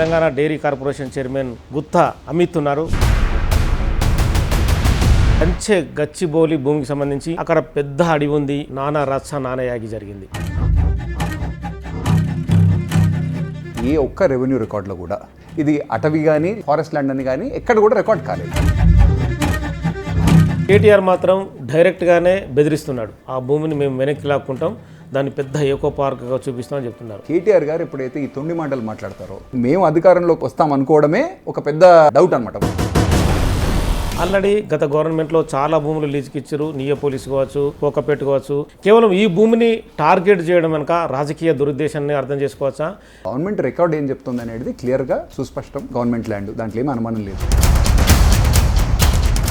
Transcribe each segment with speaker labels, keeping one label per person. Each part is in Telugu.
Speaker 1: Telangana dairy corporation chairman Gutta Amit ఉన్నారు. కంచె గచ్చిబౌలి భూమికి సంబంధించి అక్కడ పెద్ద అడవి ఉంది, నానా రచ్చ నానా యాగి జరిగింది.
Speaker 2: ఏ ఒక్క రెవెన్యూ రికార్డులో కూడా ఇది అటవీ కానీ ఫారెస్ట్ ల్యాండ్ అని కానీ ఎక్కడ కూడా రికార్డ్ కాలేదు.
Speaker 1: కేటీఆర్ మాత్రం డైరెక్ట్గానే బెదిరిస్తున్నాడు. ఆ భూమిని మేము వెనక్కి లాక్కుంటాం, దాన్ని పెద్ద ఏకో పార్క్గా చూపిస్తామని చెప్తున్నారు.
Speaker 2: కేటీఆర్ గారు ఎప్పుడైతే ఈ తొండి మాటలు మాట్లాడతారో మేము అధికారంలోకి వస్తాం అనుకోవడమే ఒక పెద్ద డౌట్ అనమాట.
Speaker 1: ఆల్రెడీ గత గవర్నమెంట్లో చాలా భూములు లీజుకి ఇచ్చారు. నియోపోలిస్ కావచ్చు, కోకపేట కావచ్చు. కేవలం ఈ భూమిని టార్గెట్ చేయడం వెనుక రాజకీయ దురుద్దేశాన్ని అర్థం చేసుకోవచ్చా?
Speaker 2: గవర్నమెంట్ రికార్డ్ ఏం చెప్తుంది అనేది క్లియర్గా సుస్పష్టం. గవర్నమెంట్ ల్యాండ్, దాంట్లో ఏమీ అనుమానం లేదు.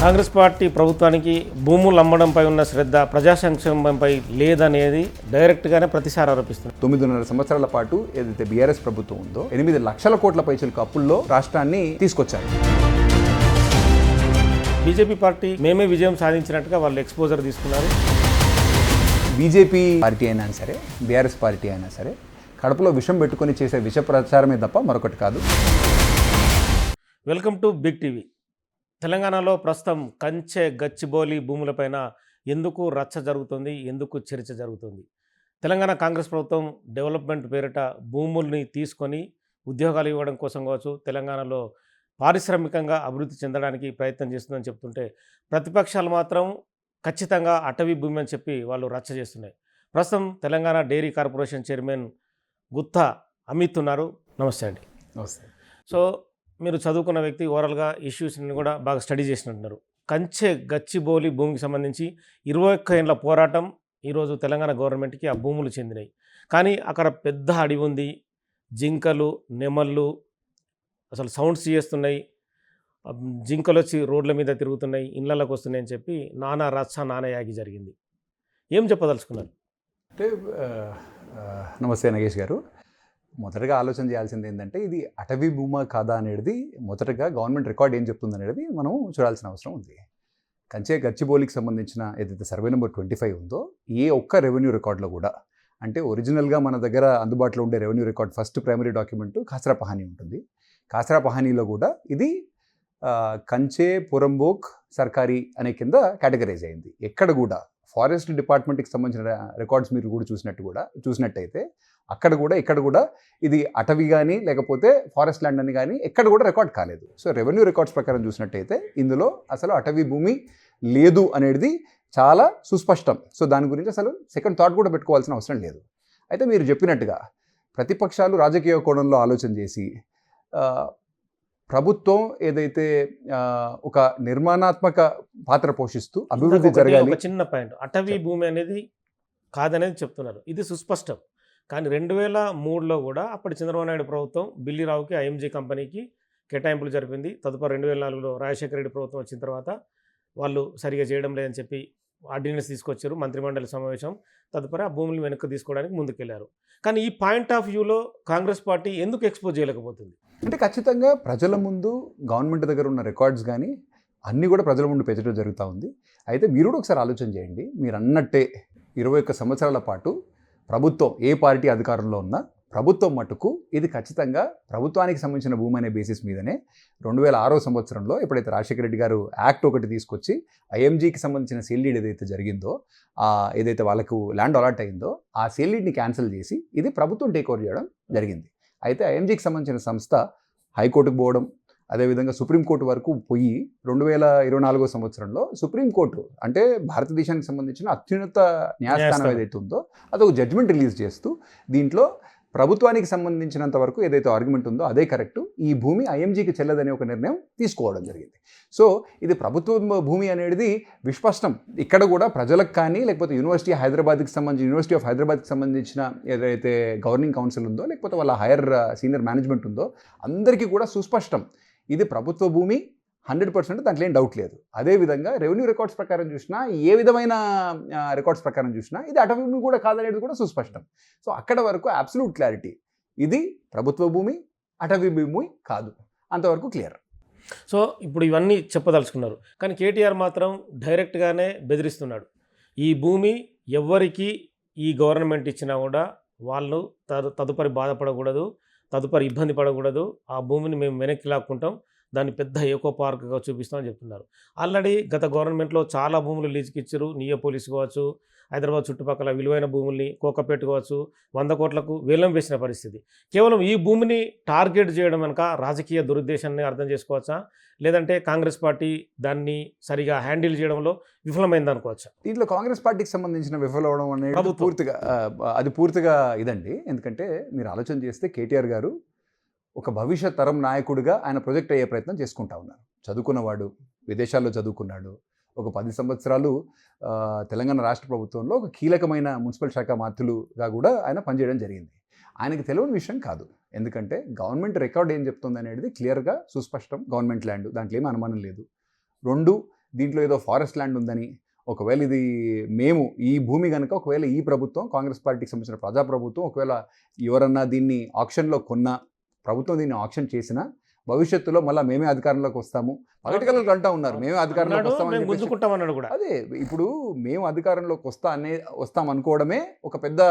Speaker 1: కాంగ్రెస్ పార్టీ ప్రభుత్వానికి భూములు అమ్మడంపై ఉన్న శ్రద్ధ ప్రజా సంక్షేమంపై లేదనేది డైరెక్ట్గానే ప్రతిసారి ఆరోపిస్తుంది.
Speaker 2: 9.5 సంవత్సరాల పాటు ఏదైతే బీఆర్ఎస్ ప్రభుత్వం ఉందో 8 లక్షల కోట్ల పైసలకు అప్పుల్లో రాష్ట్రాన్ని తీసుకొచ్చారు.
Speaker 1: బీజేపీ పార్టీ మేమే విజయం సాధించినట్టుగా వాళ్ళు ఎక్స్పోజర్ తీసుకున్నారు.
Speaker 2: బీజేపీ పార్టీ అయినా సరే, బీఆర్ఎస్ పార్టీ అయినా సరే కడపలో విషం పెట్టుకొని చేసే విష ప్రచారమే తప్ప మరొకటి కాదు.
Speaker 1: Welcome to Big TV. తెలంగాణలో ప్రస్తుతం కంచె గచ్చిబౌలి భూములపైన ఎందుకు రచ్చ జరుగుతుంది, ఎందుకు చర్చ జరుగుతుంది? తెలంగాణ కాంగ్రెస్ ప్రభుత్వం డెవలప్మెంట్ పేరిట భూముల్ని తీసుకొని ఉద్యోగాలు ఇవ్వడం కోసం కావచ్చు, తెలంగాణలో పారిశ్రామికంగా అభివృద్ధి చెందడానికి ప్రయత్నం చేస్తుందని చెప్తుంటే ప్రతిపక్షాలు మాత్రం ఖచ్చితంగా అటవీ భూమి అని చెప్పి వాళ్ళు రచ్చ చేస్తున్నాయి. ప్రస్తుతం Telangana dairy corporation chairman Gutta Amit ఉన్నారు. నమస్తే అండి.
Speaker 2: నమస్తే.
Speaker 1: సో మీరు చదువుకున్న వ్యక్తి, ఓవరాల్గా ఇష్యూస్ని కూడా బాగా స్టడీ చేసినట్టున్నారు. కంచె గచ్చిబౌలి భూమికి సంబంధించి 21 ఏళ్ళ పోరాటం ఈరోజు తెలంగాణ గవర్నమెంట్కి ఆ భూములు చెందినాయి. కానీ అక్కడ పెద్ద అడవి ఉంది, జింకలు, నెమళ్ళు అసలు సౌండ్స్ చేస్తున్నాయి, జింకలు వచ్చి రోడ్ల మీద తిరుగుతున్నాయి, ఇళ్ళకి వస్తున్నాయి అని చెప్పి నానా రచ్చ నానా యాగి జరిగింది. ఏం చెప్పదలుచుకున్నారు?
Speaker 2: అంటే నమస్తే నగేష్ గారు. మొదటగా ఆలోచన చేయాల్సింది ఏంటంటే ఇది అటవీ భూమా కాదా అనేది మొదటగా గవర్నమెంట్ రికార్డ్ ఏం చెప్తుంది అనేది మనం చూడాల్సిన అవసరం ఉంది. కంచె గచ్చిబౌలికి సంబంధించిన ఏదైతే సర్వే నెంబర్ 25 ఉందో ఏ ఒక్క రెవెన్యూ రికార్డులో కూడా, అంటే ఒరిజినల్గా మన దగ్గర అందుబాటులో ఉండే revenue record first primary document Khasra Pahani ఉంటుంది. కాసరా పహానీలో కూడా ఇది కంచె పురంబోక్ సర్కారీ అనే కింద కేటగరైజ్ అయింది. ఎక్కడ కూడా ఫారెస్ట్ డిపార్ట్మెంట్కి సంబంధించిన రికార్డ్స్ మీరు కూడా చూసినట్టయితే అక్కడ కూడా ఇక్కడ కూడా ఇది అటవీ కానీ లేకపోతే ఫారెస్ట్ ల్యాండ్ అని కానీ ఎక్కడ కూడా రికార్డ్ కాలేదు. సో రెవెన్యూ రికార్డ్స్ ప్రకారం చూసినట్టయితే ఇందులో అసలు అటవీ భూమి లేదు అనేది చాలా సుస్పష్టం. సో దాని గురించి అసలు సెకండ్ థాట్ కూడా పెట్టుకోవాల్సిన అవసరం లేదు. అయితే మీరు చెప్పినట్టుగా ప్రతిపక్షాలు రాజకీయ కోణంలో ఆలోచన చేసి ప్రభుత్వం ఏదైతే ఒక నిర్మాణాత్మక పాత్ర పోషిస్తూ అభివృద్ధి జరగాలి.
Speaker 1: చిన్న పాయింట్, అటవీ భూమి అనేది కాదనేది చెప్తున్నారు, ఇది సుస్పష్టం. కానీ 2003లో కూడా అప్పటి చంద్రబాబు నాయుడు ప్రభుత్వం బిల్లిరావుకి ఐఎంజీ కంపెనీకి కేటాయింపులు జరిపింది. తదుపరి 2004లో రాజశేఖర రెడ్డి ప్రభుత్వం వచ్చిన తర్వాత వాళ్ళు సరిగా చేయడం లేదని చెప్పి ఆర్డినెన్స్ తీసుకొచ్చారు, మంత్రిమండలి సమావేశం. తదుపరి ఆ భూములు వెనక్కి తీసుకోవడానికి ముందుకెళ్లారు. కానీ ఈ పాయింట్ ఆఫ్ వ్యూలో కాంగ్రెస్ పార్టీ ఎందుకు ఎక్స్పోజ్ చేయలేకపోతుంది?
Speaker 2: అంటే ఖచ్చితంగా ప్రజల ముందు గవర్నమెంట్ దగ్గర ఉన్న రికార్డ్స్ కానీ అన్నీ కూడా ప్రజల ముందు పెంచడం జరుగుతూ ఉంది. అయితే మీరు కూడా ఒకసారి ఆలోచన చేయండి. మీరు అన్నట్టే 21 సంవత్సరాల పాటు ప్రభుత్వం ఏ పార్టీ అధికారంలో ఉన్నా ప్రభుత్వం మటుకు ఇది ఖచ్చితంగా ప్రభుత్వానికి సంబంధించిన భూమి అనే బేసిస్ మీదనే 2006 సంవత్సరంలో ఎప్పుడైతే రాజశేఖర రెడ్డి గారు యాక్ట్ ఒకటి తీసుకొచ్చి ఐఎంజీకి సంబంధించిన సేల్ డీడ్ ఏదైతే జరిగిందో, ఏదైతే వాళ్ళకు ల్యాండ్ అలాట్ అయిందో ఆ సేల్ డీడ్ని క్యాన్సిల్ చేసి ఇది ప్రభుత్వం టేక్ ఓవర్ చేయడం జరిగింది. అయితే ఐఎంజీకి సంబంధించిన సంస్థ హైకోర్టుకు పోవడం, అదేవిధంగా సుప్రీంకోర్టు వరకు పోయి 2024 సంవత్సరంలో సుప్రీంకోర్టు అంటే భారతదేశానికి సంబంధించిన అత్యున్నత న్యాయస్థానం ఏదైతే ఉందో అదొక జడ్జిమెంట్ రిలీజ్ చేస్తూ దీంట్లో ప్రభుత్వానికి సంబంధించినంత వరకు ఏదైతే ఆర్గ్యుమెంట్ ఉందో అదే కరెక్టు, ఈ భూమి ఐఎంజీకి చెల్లదనే ఒక నిర్ణయం తీసుకోవడం జరిగింది. సో ఇది ప్రభుత్వ భూమి అనేది విస్పష్టం. ఇక్కడ కూడా ప్రజలకు కానీ లేకపోతే యూనివర్సిటీ ఆఫ్ హైదరాబాద్కి సంబంధించిన ఏదైతే గవర్నింగ్ కౌన్సిల్ ఉందో లేకపోతే వాళ్ళ హైయర్ సీనియర్ మేనేజ్మెంట్ ఉందో అందరికీ కూడా సుస్పష్టం ఇది ప్రభుత్వ భూమి 100%, దాంట్లో ఏం డౌట్ లేదు. అదేవిధంగా రెవెన్యూ రికార్డ్స్ ప్రకారం చూసినా, ఏ విధమైన రికార్డ్స్ ప్రకారం చూసినా ఇది అటవీ భూమి కూడా కాదనేది కూడా సుస్పష్టం. సో అక్కడ వరకు అబ్సల్యూట్ క్లారిటీ, ఇది ప్రభుత్వ భూమి, అటవీ భూమి కాదు, అంతవరకు క్లియర్.
Speaker 1: సో ఇప్పుడు ఇవన్నీ చెప్పదలుచుకున్నారు. కానీ కేటీఆర్ మాత్రం డైరెక్ట్గానే బెదిరిస్తున్నాడు. ఈ భూమి ఎవరికి ఈ గవర్నమెంట్ ఇచ్చినా కూడా వాళ్ళు తదుపరి బాధపడకూడదు, తదుపరి ఇబ్బంది పడకూడదు, ఆ భూమిని మేము వెనక్కి లాక్కుంటాం, దాన్ని పెద్ద ఎకో పార్క్గా చూపిస్తామని చెప్తున్నారు. ఆల్రెడీ గత గవర్నమెంట్లో చాలా భూములు లీజుకి ఇచ్చారు. నియోపోలిస్ కావచ్చు, హైదరాబాద్ చుట్టుపక్కల విలువైన భూముల్ని, కోకపేట కావచ్చు, 100 కోట్లకు వేలం వేసిన పరిస్థితి. కేవలం ఈ భూమిని టార్గెట్ చేయడం వెనుక రాజకీయ దురుద్దేశాన్ని అర్థం చేసుకోవచ్చా? లేదంటే కాంగ్రెస్ పార్టీ దాన్ని సరిగా హ్యాండిల్ చేయడంలో విఫలమైందనుకోవచ్చా?
Speaker 2: దీంట్లో కాంగ్రెస్ పార్టీకి సంబంధించిన విఫలవడం అనేది
Speaker 1: ప్రభుత్వం.
Speaker 2: పూర్తిగా అది పూర్తిగా ఇదండి. ఎందుకంటే మీరు ఆలోచన చేస్తే కేటీఆర్ గారు ఒక భవిష్యత్ తరం నాయకుడిగా ఆయన ప్రొజెక్ట్ అయ్యే ప్రయత్నం చేసుకుంటా ఉన్నారు. చదువుకున్నవాడు, విదేశాల్లో చదువుకున్నాడు, ఒక 10 సంవత్సరాలు తెలంగాణ రాష్ట్ర ప్రభుత్వంలో ఒక కీలకమైన మున్సిపల్ శాఖ మంత్రులుగా కూడా ఆయన పనిచేయడం జరిగింది. ఆయనకి తెలియని విషయం కాదు. ఎందుకంటే గవర్నమెంట్ రికార్డ్ ఏం చెప్తుంది అనేది క్లియర్గా సుస్పష్టం. గవర్నమెంట్ ల్యాండ్, దాంట్లో ఏమీ అనుమానం లేదు. 2, దీంట్లో ఏదో ఫారెస్ట్ ల్యాండ్ ఉందని, ఒకవేళ ఇది మేము ఈ భూమి కనుక ఒకవేళ ఈ ప్రభుత్వం కాంగ్రెస్ పార్టీకి సంబంధించిన ప్రజాప్రభుత్వం ఒకవేళ ఎవరన్నా దీన్ని ఆక్షన్లో కొన్నా, ప్రభుత్వం దీన్ని ఆక్షన్ చేసినా భవిష్యత్తులో మళ్ళీ మేమే అధికారంలోకి వస్తాము. పొలిటికల్ అంటా ఉన్నారు మేమే అధికారంలోకి వస్తామని.
Speaker 1: గుంజుకుంటామన్నాడు కూడా.
Speaker 2: అదే ఇప్పుడు మేము అధికారంలోకి వస్తాం అనుకోవడమే ఒక పెద్ద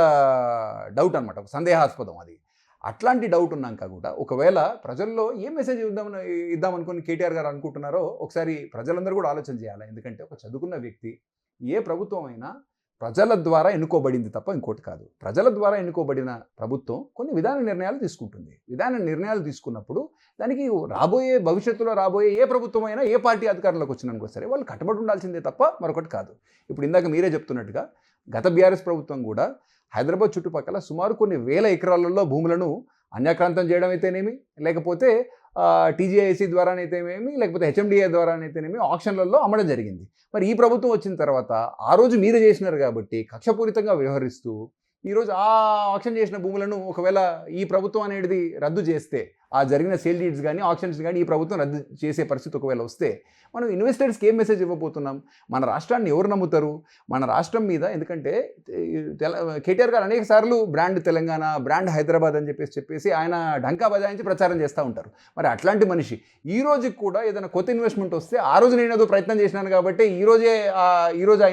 Speaker 2: డౌట్ అనమాట, ఒక సందేహాస్పదం అది. అట్లాంటి డౌట్ ఉన్నాక కూడా ఒకవేళ ప్రజల్లో ఏ మెసేజ్ ఇద్దామనుకుని కేటీఆర్ గారు అనుకుంటున్నారో ఒకసారి ప్రజలందరూ కూడా ఆలోచన చేయాలి. ఎందుకంటే ఒక చదువుకున్న వ్యక్తి, ఏ ప్రభుత్వం అయినా ప్రజల ద్వారా ఎన్నుకోబడింది తప్ప ఇంకోటి కాదు. ప్రజల ద్వారా ఎన్నుకోబడిన ప్రభుత్వం కొన్ని విధాన నిర్ణయాలు తీసుకుంటుంది. విధాన నిర్ణయాలు తీసుకున్నప్పుడు దానికి భవిష్యత్తులో రాబోయే ఏ ప్రభుత్వం అయినా, ఏ పార్టీ అధికారంలోకి వచ్చినా సరే వాళ్ళు కట్టుబడి ఉండాల్సిందే తప్ప మరొకటి కాదు. ఇప్పుడు ఇందాక మీరే చెప్తున్నట్టుగా గత బీఆర్ఎస్ ప్రభుత్వం కూడా హైదరాబాద్ చుట్టుపక్కల సుమారు కొన్ని వేల ఎకరాలలో భూములను అన్యాక్రాంతం చేయడం అయితేనేమి, లేకపోతే టీజీఐసీ ద్వారానైతేనేమి, లేకపోతే హెచ్ఎండిఏ ద్వారానైతేనేమి ఆక్షన్లలో అమ్మడం జరిగింది. మరి ఈ ప్రభుత్వం వచ్చిన తర్వాత ఆ రోజు మీరే చేసినారు కాబట్టి కక్షపూరితంగా వ్యవహరిస్తూ ఈరోజు ఆ ఆక్షన్ చేసిన భూములను ఒకవేళ ఈ ప్రభుత్వం అనేది రద్దు చేస్తే, ఆ జరిగిన సేల్ డీడ్స్ కానీ ఆక్షన్స్ కానీ ఈ ప్రభుత్వం రద్దు చేసే పరిస్థితి ఒకవేళ వస్తే మనం ఇన్వెస్టర్స్కి ఏం మెసేజ్ ఇవ్వబోతున్నాం? మన రాష్ట్రాన్ని ఎవరు నమ్ముతారు? మన రాష్ట్రం మీద, ఎందుకంటే కేటీఆర్ గారు అనేక సార్లు బ్రాండ్ తెలంగాణ, బ్రాండ్ హైదరాబాద్ అని చెప్పేసి ఆయన డంకా బజాయించి ప్రచారం చేస్తూ ఉంటారు. మరి అట్లాంటి మనిషి ఈ రోజుకి కూడా ఏదైనా కొత్త ఇన్వెస్ట్మెంట్ వస్తే, ఆ రోజు నేను ఏదో ప్రయత్నం చేసినాను కాబట్టి ఈరోజు ఆ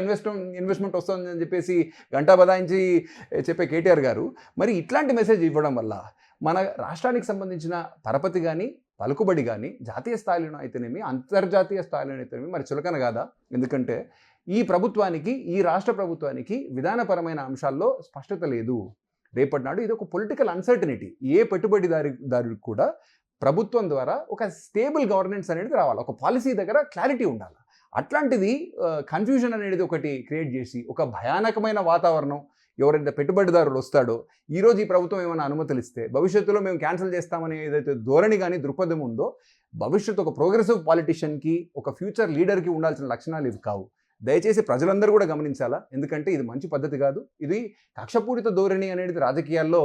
Speaker 2: ఇన్వెస్ట్మెంట్ వస్తుందని చెప్పేసి గంటా బజాయించి చెప్పే కేటీఆర్ గారు మరి ఇట్లాంటి మెసేజ్ ఇవ్వడం వల్ల మన రాష్ట్రానికి సంబంధించిన పరపతి కానీ, పలుకుబడి కానీ జాతీయ స్థాయిలో అయితేనేమి, అంతర్జాతీయ స్థాయిలో అయితేనేమి మరి చులకన కాదా? ఎందుకంటే ఈ ప్రభుత్వానికి, ఈ రాష్ట్ర ప్రభుత్వానికి విధానపరమైన అంశాల్లో స్పష్టత లేదు. రేపటి నాడు ఇది ఒక పొలిటికల్ అన్సర్టనిటీ. ఏ పెట్టుబడిదారుడికి కూడా ప్రభుత్వం ద్వారా ఒక స్టేబుల్ గవర్నెన్స్ అనేది రావాలి, ఒక పాలసీ దగ్గర క్లారిటీ ఉండాలి. అట్లాంటిది కన్ఫ్యూజన్ అనేది ఒకటి క్రియేట్ చేసి ఒక భయానకమైన వాతావరణం, ఎవరైతే పెట్టుబడిదారుడు వస్తాడో ఈరోజు ఈ ప్రభుత్వం ఏమైనా అనుమతులు ఇస్తే భవిష్యత్తులో మేము క్యాన్సిల్ చేస్తామనే ఏదైతే ధోరణి కానీ దృక్పథం ఉందో, భవిష్యత్తు ఒక ప్రోగ్రెసివ్ పాలిటిషియన్కి, ఒక ఫ్యూచర్ లీడర్కి ఉండాల్సిన లక్షణాలు ఇవి కావు. దయచేసి ప్రజలందరూ కూడా గమనించాలా. ఎందుకంటే ఇది మంచి పద్ధతి కాదు. ఇది కక్షపూరిత ధోరణి అనేది రాజకీయాల్లో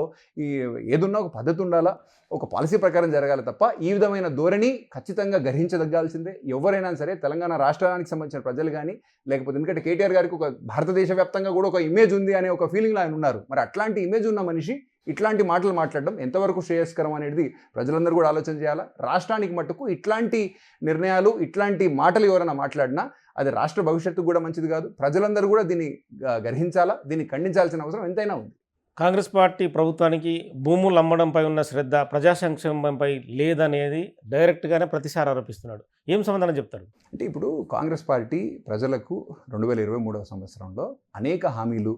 Speaker 2: ఏదున్నా ఒక పద్ధతి ఉండాలా, ఒక పాలసీ ప్రకారం జరగాలి తప్ప ఈ విధమైన ధోరణి ఖచ్చితంగా గ్రహించదగ్గాల్సిందే. ఎవరైనా సరే తెలంగాణ రాష్ట్రానికి సంబంధించిన ప్రజలు కానీ, లేకపోతే ఎందుకంటే కేటీఆర్ గారికి ఒక భారతదేశ వ్యాప్తంగా కూడా ఒక ఇమేజ్ ఉంది అనే ఒక ఫీలింగ్లో ఆయన ఉన్నారు. మరి అట్లాంటి ఇమేజ్ ఉన్న మనిషి ఇట్లాంటి మాటలు మాట్లాడడం ఎంతవరకు శ్రేయస్కరం అనేది ప్రజలందరూ కూడా ఆలోచన చేయాలా. రాష్ట్రానికి మట్టుకు ఇట్లాంటి నిర్ణయాలు, ఇట్లాంటి మాటలు ఎవరైనా మాట్లాడినా అది రాష్ట్ర భవిష్యత్తుకు కూడా మంచిది కాదు. ప్రజలందరూ కూడా దీన్ని గ్రహించాలా, దీన్ని ఖండించాల్సిన అవసరం ఎంతైనా ఉంది.
Speaker 1: కాంగ్రెస్ పార్టీ ప్రభుత్వానికి భూములు అమ్మడంపై ఉన్న శ్రద్ధ ప్రజా సంక్షేమంపై లేదనేది డైరెక్ట్గానే ప్రతిసారి ఆరోపిస్తున్నాడు. ఏం సమాధానం చెప్తాడు?
Speaker 2: అంటే ఇప్పుడు కాంగ్రెస్ పార్టీ ప్రజలకు 2023వ సంవత్సరంలో అనేక హామీలు,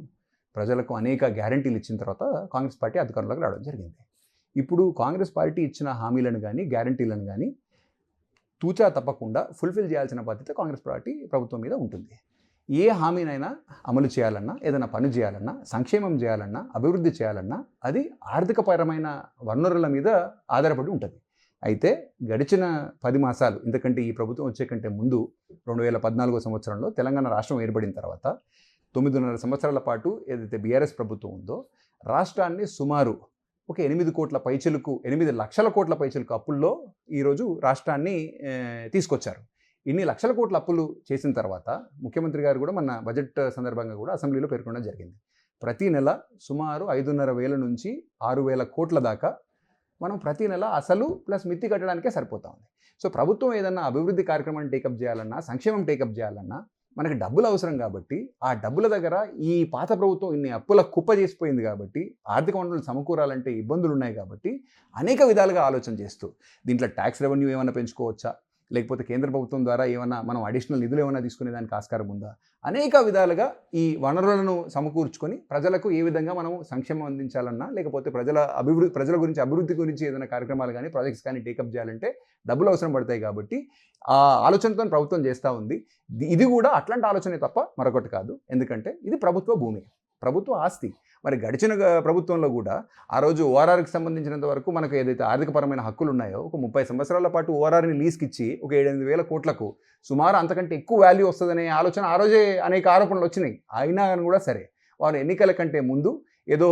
Speaker 2: ప్రజలకు అనేక గ్యారంటీలు ఇచ్చిన తర్వాత కాంగ్రెస్ పార్టీ అధికారంలోకి రావడం జరిగింది. ఇప్పుడు కాంగ్రెస్ పార్టీ ఇచ్చిన హామీలను కానీ, గ్యారంటీలను కానీ తూచా తప్పకుండా ఫుల్ఫిల్ చేయాల్సిన బాధ్యత కాంగ్రెస్ పార్టీ ప్రభుత్వం మీద ఉంటుంది. ఏ హామీనైనా అమలు చేయాలన్నా, ఏదైనా పని చేయాలన్నా, సంక్షేమం చేయాలన్నా, అభివృద్ధి చేయాలన్నా అది ఆర్థికపరమైన వనరుల మీద ఆధారపడి ఉంటుంది. అయితే గడిచిన 10 మాసాలు, ఎందుకంటే ఈ ప్రభుత్వం వచ్చే కంటే ముందు 2014 సంవత్సరంలో తెలంగాణ రాష్ట్రం ఏర్పడిన తర్వాత 9.5 సంవత్సరాల పాటు ఏదైతే బీఆర్ఎస్ ప్రభుత్వం ఉందో రాష్ట్రాన్ని సుమారు ఒక 8 లక్షల కోట్ల పైచలకు అప్పుల్లో ఈరోజు రాష్ట్రాన్ని తీసుకొచ్చారు. ఇన్ని లక్షల కోట్ల అప్పులు చేసిన తర్వాత ముఖ్యమంత్రి గారు కూడా మన బడ్జెట్ సందర్భంగా కూడా అసెంబ్లీలో పేర్కొనడం జరిగింది. ప్రతి నెల సుమారు 5,500 నుంచి 6,000 కోట్ల దాకా మనం ప్రతి నెల అసలు ప్లస్ మిత్తి కట్టడానికే సరిపోతా ఉంది. సో ప్రభుత్వం ఏదన్నా అభివృద్ధి కార్యక్రమాన్ని టేకప్ చేయాలన్నా, సంక్షేమం టేకప్ చేయాలన్నా మనకి డబ్బులు అవసరం కాబట్టి ఆ డబ్బుల దగ్గర ఈ పాత ప్రభుత్వం ఇన్ని అప్పుల కుప్ప చేసిపోయింది కాబట్టి ఆర్థిక వనరులు సమకూరాలంటే ఇబ్బందులు ఉన్నాయి కాబట్టి అనేక విధాలుగా ఆలోచన చేస్తూ దీంట్లో ట్యాక్స్ రెవెన్యూ ఏమైనా పెంచుకోవచ్చా, లేకపోతే కేంద్ర ప్రభుత్వం ద్వారా ఏమైనా మనం అడిషనల్ నిధులు ఏమైనా తీసుకునే దానికి ఆస్కారం ఉందా, అనేక విధాలుగా ఈ వనరులను సమకూర్చుకొని ప్రజలకు ఏ విధంగా మనం సంక్షేమం అందించాలన్నా, లేకపోతే ప్రజల గురించి అభివృద్ధి గురించి ఏదైనా కార్యక్రమాలు కానీ ప్రాజెక్ట్స్ కానీ టేకప్ చేయాలంటే డబ్బులు అవసరం పడతాయి కాబట్టి ఆ ఆలోచనతో ప్రభుత్వం చేస్తూ ఉంది. ఇది కూడా అట్లాంటి ఆలోచనే తప్ప మరొకటి కాదు. ఎందుకంటే ఇది ప్రభుత్వ భూమి, ప్రభుత్వ ఆస్తి. మరి గడిచిన ప్రభుత్వంలో కూడా ఆ రోజు ఓఆర్ఆర్కి సంబంధించినంత వరకు మనకు ఏదైతే ఆర్థికపరమైన హక్కులు ఉన్నాయో ఒక 30 సంవత్సరాల పాటు ఓఆర్ఆర్ని లీజ్కి ఇచ్చి ఒక 7-8 వేల కోట్లకు సుమారు అంతకంటే ఎక్కువ వాల్యూ వస్తుందనే ఆలోచన ఆ రోజే అనేక ఆరోపణలు వచ్చినాయి. అయినా కూడా సరే వారు ఎన్నికల కంటే ముందు ఏదో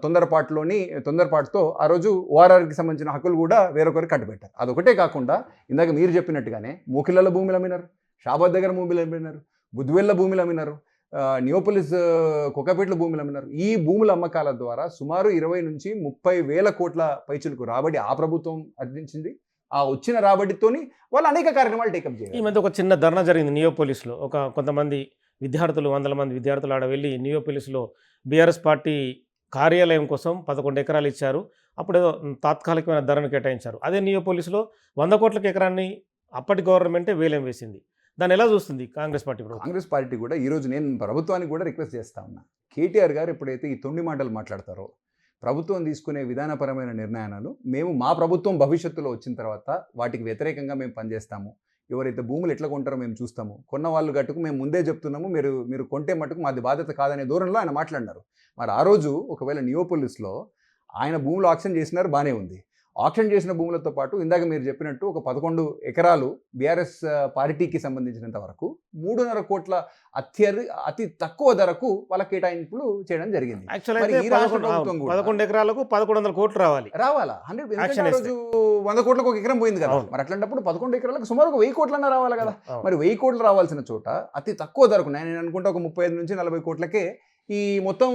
Speaker 2: తొందరపాటుతో ఆ రోజు ఓఆర్ఆర్కి సంబంధించిన హక్కులు కూడా వేరొకరికి కట్టుబెట్టారు. అదొకటే కాకుండా ఇందాక మీరు చెప్పినట్టుగానే మోకిళ్ళ భూములు అమ్మినారు, షాబాద్ దగ్గర భూములు అమ్మినారు, బుద్ధివెల్ల భూములు అమ్మినారు, నియోపోలిస్ కొక్కపేట్ల భూములు అమ్మినారు. ఈ భూముల అమ్మకాల ద్వారా సుమారు 20 నుంచి 30 వేల కోట్ల పైచులకు రాబడి ఆ ప్రభుత్వం అందించింది. ఆ వచ్చిన రాబడితోని వాళ్ళు అనేక కార్యక్రమాలు టేకప్ చేయాలి.
Speaker 1: ఈ మధ్య ఒక చిన్న ధర్నా జరిగింది నియోపోలిస్లో. కొంతమంది విద్యార్థులు, 100 మంది విద్యార్థులు ఆడ వెళ్ళి నియోపోలిస్లో బీఆర్ఎస్ పార్టీ కార్యాలయం కోసం 11 ఎకరాలు ఇచ్చారు. అప్పుడు ఏదో తాత్కాలికమైన ధరను కేటాయించారు. అదే నియోపోలిస్లో 100 కోట్ల ఎకరాన్ని అప్పటి గవర్నమెంటే వేలం వేసింది. దాన్ని ఎలా చూస్తుంది కాంగ్రెస్ పార్టీ?
Speaker 2: కాంగ్రెస్ పార్టీ కూడా ఈరోజు నేను ప్రభుత్వానికి కూడా రిక్వెస్ట్ చేస్తా ఉన్నా. కేటీఆర్ గారు ఎప్పుడైతే ఈ తొండి మాటలు మాట్లాడతారో, ప్రభుత్వం తీసుకునే విధానపరమైన నిర్ణయాలు మా ప్రభుత్వం భవిష్యత్తులో వచ్చిన తర్వాత వాటికి వ్యతిరేకంగా మేము పనిచేస్తాము, ఎవరైతే భూములు ఎట్లా కొంటారో మేము చూస్తాము, కొన్న వాళ్ళు గట్టుకు మేము ముందే చెప్తున్నాము, మీరు కొంటే మటుకు మాది బాధ్యత కాదనే ధోరణిలో ఆయన మాట్లాడినారు. మరి ఆ రోజు ఒకవేళ నియోపోలిస్లో ఆయన భూములు ఆక్షన్ చేసినారు, బాగానే ఉంది. ఆక్షన్ చేసిన భూములతో పాటు ఇందాక మీరు చెప్పినట్టు ఒక 11 ఎకరాలు బీఆర్ఎస్ పార్టీకి సంబంధించినంత వరకు 3.5 కోట్ల అతి తక్కువ ధరకు వాళ్ళ కేటాయింపులు చేయడం జరిగింది.
Speaker 1: 11 ఎకరాలకు 1100 కోట్లు రావాలా
Speaker 2: 100 కోట్లకు ఒక ఎకరం పోయింది కదా. మరి అట్లాంటప్పుడు 11 ఎకరాలకు సుమారు 1000 కోట్లన్నా రావాలి కదా. మరి 1000 కోట్లు రావాల్సిన చోట అతి తక్కువ ధరకు నేను అనుకుంటా ఒక 35 నుంచి 40 కోట్లకే ఈ మొత్తం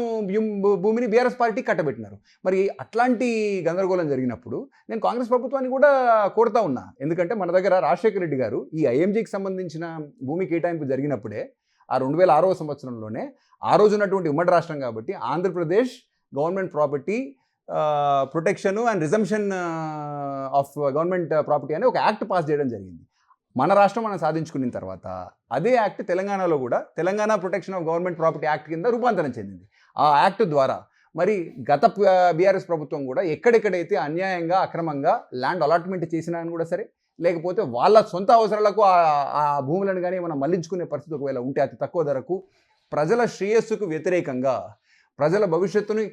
Speaker 2: భూమిని బీఆర్ఎస్ పార్టీకి కట్టబెట్టినారు. మరి అట్లాంటి గందరగోళం జరిగినప్పుడు నేను కాంగ్రెస్ ప్రభుత్వాన్ని కూడా కోరుతా ఉన్నా. ఎందుకంటే మన దగ్గర రాజశేఖర రెడ్డి గారు ఈ ఐఎంజీకి సంబంధించిన భూమి కేటాయింపు జరిగినప్పుడే ఆ 2006వ సంవత్సరంలోనే ఆ రోజు ఉన్నటువంటి ఉమ్మడి రాష్ట్రం కాబట్టి Andhra Pradesh government property protection and resumption of government property అనే ఒక యాక్ట్ పాస్ చేయడం జరిగింది. మన రాష్ట్రం మనం సాధించుకున్న తర్వాత అదే యాక్ట్ తెలంగాణలో కూడా Telangana protection of government property act కింద రూపాంతరం చెందింది. ఆ యాక్ట్ ద్వారా మరి గత బీఆర్ఎస్ ప్రభుత్వం కూడా ఎక్కడెక్కడైతే అన్యాయంగా అక్రమంగా ల్యాండ్ అలాట్మెంట్ చేసినా కూడా సరే, లేకపోతే వాళ్ళ సొంత అవసరాలకు ఆ భూములను కానీ మనం మళ్లించుకునే పరిస్థితి ఒకవేళ ఉంటే అతి తక్కువ ధరకు ప్రజల శ్రేయస్సుకు వ్యతిరేకంగా ప్రజల భవిష్యత్తుని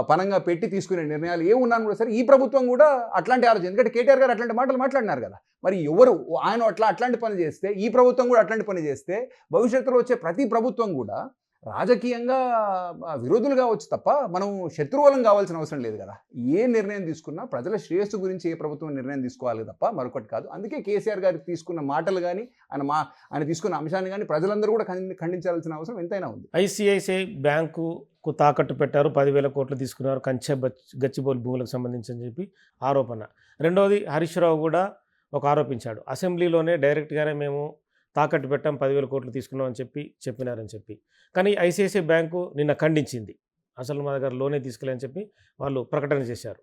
Speaker 2: పనంగా పెట్టి తీసుకునే నిర్ణయాలు ఉన్నాను కూడా సరే ఈ ప్రభుత్వం కూడా అట్లాంటి ఆలోచన. ఎందుకంటే కేటీఆర్ గారు అట్లాంటి మాటలు మాట్లాడినారు కదా. మరి ఎవరు ఆయన అట్లాంటి పని చేస్తే ఈ ప్రభుత్వం కూడా అట్లాంటి పని చేస్తే భవిష్యత్తులో వచ్చే ప్రతి ప్రభుత్వం కూడా రాజకీయంగా విరోధులు కావచ్చు తప్ప మనం శత్రువులం కావాల్సిన అవసరం లేదు కదా. ఏ నిర్ణయం తీసుకున్నా ప్రజల శ్రేయస్సు గురించి ఏ ప్రభుత్వం నిర్ణయం తీసుకోవాలి తప్ప మరొకటి కాదు. అందుకే కేసీఆర్ గారికి తీసుకున్న మాటలు కానీ ఆయన తీసుకున్న అంశాన్ని కానీ ప్రజలందరూ కూడా ఖండించాల్సిన అవసరం ఎంతైనా ఉంది.
Speaker 1: ఐసిఐసిఐ బ్యాంకుకు తాకట్టు పెట్టారు, 10,000 కోట్లు తీసుకున్నారు కంచె గచ్చిబౌలి భూములకు సంబంధించి అని చెప్పి ఆరోపణ. రెండవది హరీష్ రావు కూడా ఒక ఆరోపించాడు, అసెంబ్లీలోనే డైరెక్ట్గానే మేము తాకట్టు పెట్టాం, 10,000 కోట్లు తీసుకున్నాం అని చెప్పినారని చెప్పి. కానీ ఐసిఐసిఐ బ్యాంకు నిన్న ఖండించింది, అసలు మా దగ్గర లోనే తీసుకెళ్ళని చెప్పి వాళ్ళు ప్రకటన చేశారు.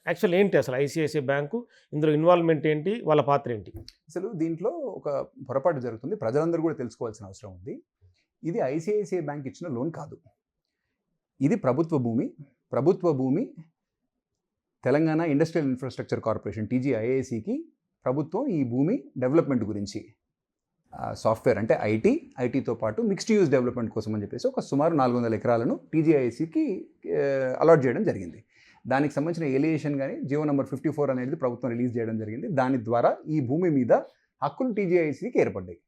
Speaker 1: యాక్చువల్ ఏంటి అసలు ఐసిఐసిఐ బ్యాంకు, ఇందులో ఇన్వాల్వ్మెంట్ ఏంటి, వాళ్ళ పాత్ర ఏంటి?
Speaker 2: అసలు దీంట్లో ఒక పొరపాటు జరుగుతుంది, ప్రజలందరూ కూడా తెలుసుకోవాల్సిన అవసరం ఉంది. ఇది ఐసిఐసిఐ బ్యాంక్ ఇచ్చిన లోన్ కాదు, ఇది ప్రభుత్వ భూమి తెలంగాణ ఇండస్ట్రియల్ ఇన్ఫ్రాస్ట్రక్చర్ కార్పొరేషన్ టీజీఐఐసికి ప్రభుత్వం ఈ భూమి డెవలప్మెంట్ గురించి సాఫ్ట్వేర్ అంటే ఐటీతో పాటు మిక్స్డ్ యూజ్ డెవలప్మెంట్ కోసం అని చెప్పేసి ఒక సుమారు 400 ఎకరాలను టీజీఐఐసికి అలాట్ చేయడం జరిగింది. దానికి సంబంధించిన ఎలియేషన్ కానీ జీవో నెంబర్ 54 అనేది ప్రభుత్వం రిలీజ్ చేయడం జరిగింది. దాని ద్వారా ఈ భూమి మీద హక్కులు టీజీఐఐసికి ఏర్పడ్డాయి.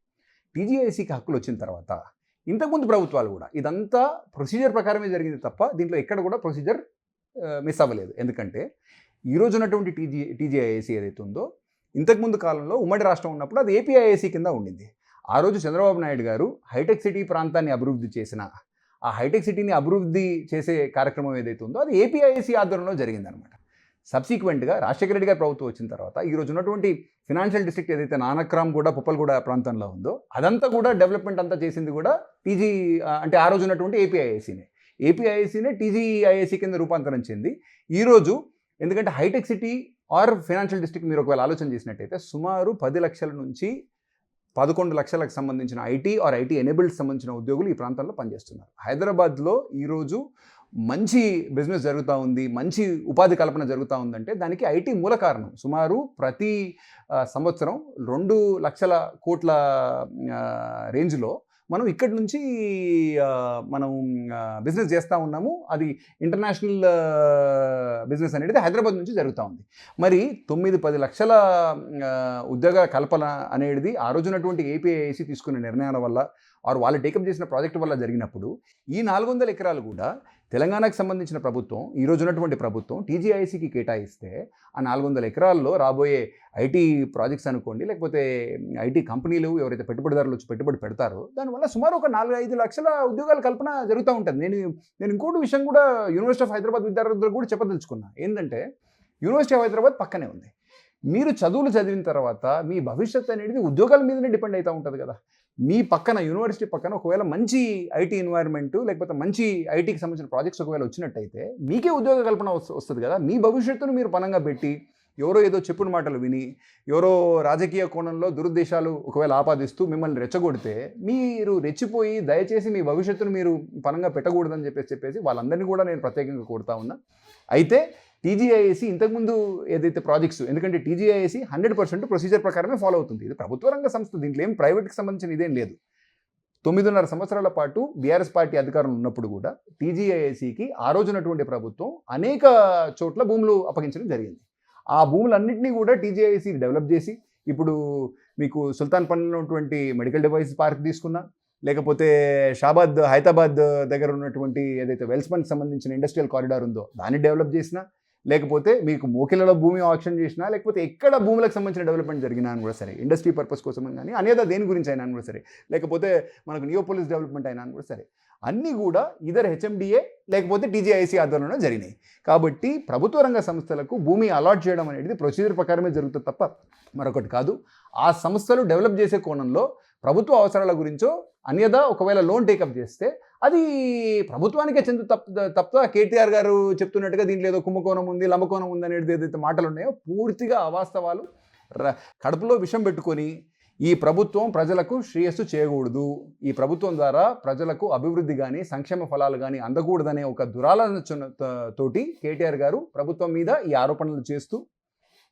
Speaker 2: టీజీఐఐసికి హక్కులు వచ్చిన తర్వాత ఇంతకుముందు ప్రభుత్వాలు కూడా ఇదంతా ప్రొసీజర్ ప్రకారమే జరిగింది తప్ప దీంట్లో ఎక్కడ కూడా ప్రొసీజర్ మిస్ అవ్వలేదు. ఎందుకంటే ఈరోజు ఉన్నటువంటి టీజీఐఐసి ఏదైతే ఉందో ఇంతకుముందు కాలంలో ఉమ్మడి రాష్ట్రం ఉన్నప్పుడు అది ఏపీఐఐసి కింద ఉండింది. ఆ రోజు చంద్రబాబు నాయుడు గారు హైటెక్ సిటీ ప్రాంతాన్ని అభివృద్ధి చేసిన ఆ హైటెక్ సిటీని అభివృద్ధి చేసే కార్యక్రమం ఏదైతే ఉందో అది ఏపీఐఐసి ఆధ్వర్యంలో జరిగిందనమాట. సబ్సిక్వెంట్గా రాజశేఖర రెడ్డి గారి ప్రభుత్వం వచ్చిన తర్వాత ఈరోజు ఉన్నటువంటి ఫినాన్షియల్ డిస్ట్రిక్ట్ ఏదైతే నానక్రామ్ కూడా పుప్పల్గూడ ప్రాంతంలో ఉందో అదంతా కూడా డెవలప్మెంట్ అంతా చేసింది కూడా టీజీ అంటే ఆ రోజు ఉన్నటువంటి ఏపీఐఐసీనే టీజీఐఐసీ కింద రూపాంతరం చెంది ఈరోజు ఎందుకంటే hitech city or financial district మీరు ఒకవేళ ఆలోచన చేసినట్టయితే సుమారు 10 లక్షల నుంచి 11 లక్షలకు సంబంధించిన ఐటీ ఆర్ ఐటీ ఎనేబుల్డ్ సంబంధించిన ఉద్యోగులు ఈ ప్రాంతంలో పనిచేస్తున్నారు. హైదరాబాద్లో ఈరోజు మంచి బిజినెస్ జరుగుతూ ఉంది, మంచి ఉపాధి కల్పన జరుగుతూ ఉందంటే దానికి ఐటీ మూల కారణం. సుమారు ప్రతి సంవత్సరం 2 లక్షల కోట్ల రేంజ్లో మనం ఇక్కడి నుంచి మనం బిజినెస్ చేస్తూ ఉన్నాము. అది ఇంటర్నేషనల్ బిజినెస్ అనేది హైదరాబాద్ నుంచి జరుగుతూ ఉంది. మరి 9-10 లక్షల ఉద్యోగ కల్పన అనేది ఆ రోజునటువంటి ఏపీఐఐసీ తీసుకున్న నిర్ణయాల వల్ల ఆర్ వాళ్ళు టేకప్ చేసిన ప్రాజెక్టు వల్ల జరిగినప్పుడు ఈ 400 ఎకరాలు కూడా తెలంగాణకు సంబంధించిన ప్రభుత్వం ఈ రోజు ఉన్నటువంటి ప్రభుత్వం టీజీఐసీకి కేటాయిస్తే ఆ 400 ఎకరాల్లో రాబోయే ఐటీ ప్రాజెక్ట్స్ అనుకోండి, లేకపోతే ఐటీ కంపెనీలు ఎవరైతే పెట్టుబడిదారులు వచ్చి పెట్టుబడి పెడతారో దానివల్ల సుమారు ఒక 4-5 లక్షల ఉద్యోగాల కల్పన జరుగుతూ ఉంటుంది. నేను ఇంకోటి విషయం కూడా యూనివర్సిటీ ఆఫ్ హైదరాబాద్ విద్యార్థులకు కూడా చెప్పదలుచుకున్నా. ఏంటంటే యూనివర్సిటీ ఆఫ్ హైదరాబాద్ పక్కనే ఉంది. మీరు చదువులు చదివిన తర్వాత మీ భవిష్యత్తు అనేది ఉద్యోగాల మీదనే డిపెండ్ అవుతూ ఉంటుంది కదా. మీ పక్కన యూనివర్సిటీ పక్కన ఒకవేళ మంచి ఐటీ ఎన్వైర్న్మెంట్ లేకపోతే మంచి ఐటీకి సంబంధించిన ప్రాజెక్ట్స్ ఒకవేళ వచ్చినట్టయితే మీకే ఉద్యోగ కల్పన వస్తుంది కదా. మీ భవిష్యత్తును మీరు పనంగా పెట్టి ఎవరో ఏదో చెప్పుడు మాటలు విని ఎవరో రాజకీయ కోణంలో దురుద్దేశాలు ఒకవేళ ఆపాదిస్తూ మిమ్మల్ని రెచ్చగొడితే మీరు రెచ్చిపోయి దయచేసి మీ భవిష్యత్తును మీరు పనంగా పెట్టకూడదని చెప్పేసి వాళ్ళందరినీ కూడా నేను ప్రత్యేకంగా కోరుతా ఉన్నా. అయితే టీజీఐఐసీ ఇంతకుముందు ఏదైతే ప్రాజెక్ట్స్, ఎందుకంటే టీజీఐఐసీ 100% ప్రొసీజర్ ప్రకారమే ఫాలో అవుతుంది. ఇది ప్రభుత్వ రంగ సంస్థ, దీంట్లో ఏం ప్రైవేట్కి సంబంధించిన ఇదేం లేదు. 9.5 సంవత్సరాల పాటు బీఆర్ఎస్ పార్టీ అధికారంలో ఉన్నప్పుడు కూడా టీజీఐఐసీకి ఆ రోజునటువంటి ప్రభుత్వం అనేక చోట్ల భూములు అప్పగించడం జరిగింది. ఆ భూములన్నింటినీ కూడా టీజీఐఐసీ డెవలప్ చేసి ఇప్పుడు మీకు సుల్తాన్పల్లిలో ఉన్నటువంటి మెడికల్ డివైస్ పార్క్ తీసుకున్నా, లేకపోతే షాబాద్ హైదరాబాద్ దగ్గర ఉన్నటువంటి ఏదైతే వెల్స్మన్కి సంబంధించిన ఇండస్ట్రియల్ కారిడార్ ఉందో దాన్ని డెవలప్ చేసినా, లేకపోతే మీకు మోకిలలో భూమి ఆక్షన్ చేసినా, లేకపోతే ఎక్కడ భూములకు సంబంధించిన డెవలప్మెంట్ జరిగినా అని కూడా సరే, ఇండస్ట్రీ పర్పస్ కోసం కానీ అనేదా దేని గురించి అయినా కూడా సరే, లేకపోతే మనకు నియోపోలిస్ డెవలప్మెంట్ అయినా కూడా సరే, అన్నీ కూడా ఇదర్ హెచ్ఎండిఏ లేకపోతే టీజీఐసీ ఆధ్వర్యంలో జరిగినాయి. కాబట్టి ప్రభుత్వ రంగ సంస్థలకు భూమి అలాట్ చేయడం అనేది ప్రొసీజర్ ప్రకారమే జరుగుతుంది తప్ప మరొకటి కాదు. ఆ సంస్థలు డెవలప్ చేసే కోణంలో ప్రభుత్వ అవసరాల గురించో అన్యదా ఒకవేళ లోన్ టేకప్ చేస్తే అది ప్రభుత్వానికే చెందు తప్ప కేటీఆర్ గారు చెప్తున్నట్టుగా దీంట్లో ఏదో కుంభకోణం ఉంది, లంబకోణం ఉంది అనేది ఏదైతే మాటలు ఉన్నాయో పూర్తిగా అవాస్తవాలు. కడుపులో విషం పెట్టుకొని ఈ ప్రభుత్వం ప్రజలకు శ్రేయస్సు చేయకూడదు, ఈ ప్రభుత్వం ద్వారా ప్రజలకు అభివృద్ధి కానీ సంక్షేమ ఫలాలు కానీ అందకూడదనే ఒక దురాలోచన తోటి కేటీఆర్ గారు ప్రభుత్వం మీద ఈ ఆరోపణలు చేస్తూ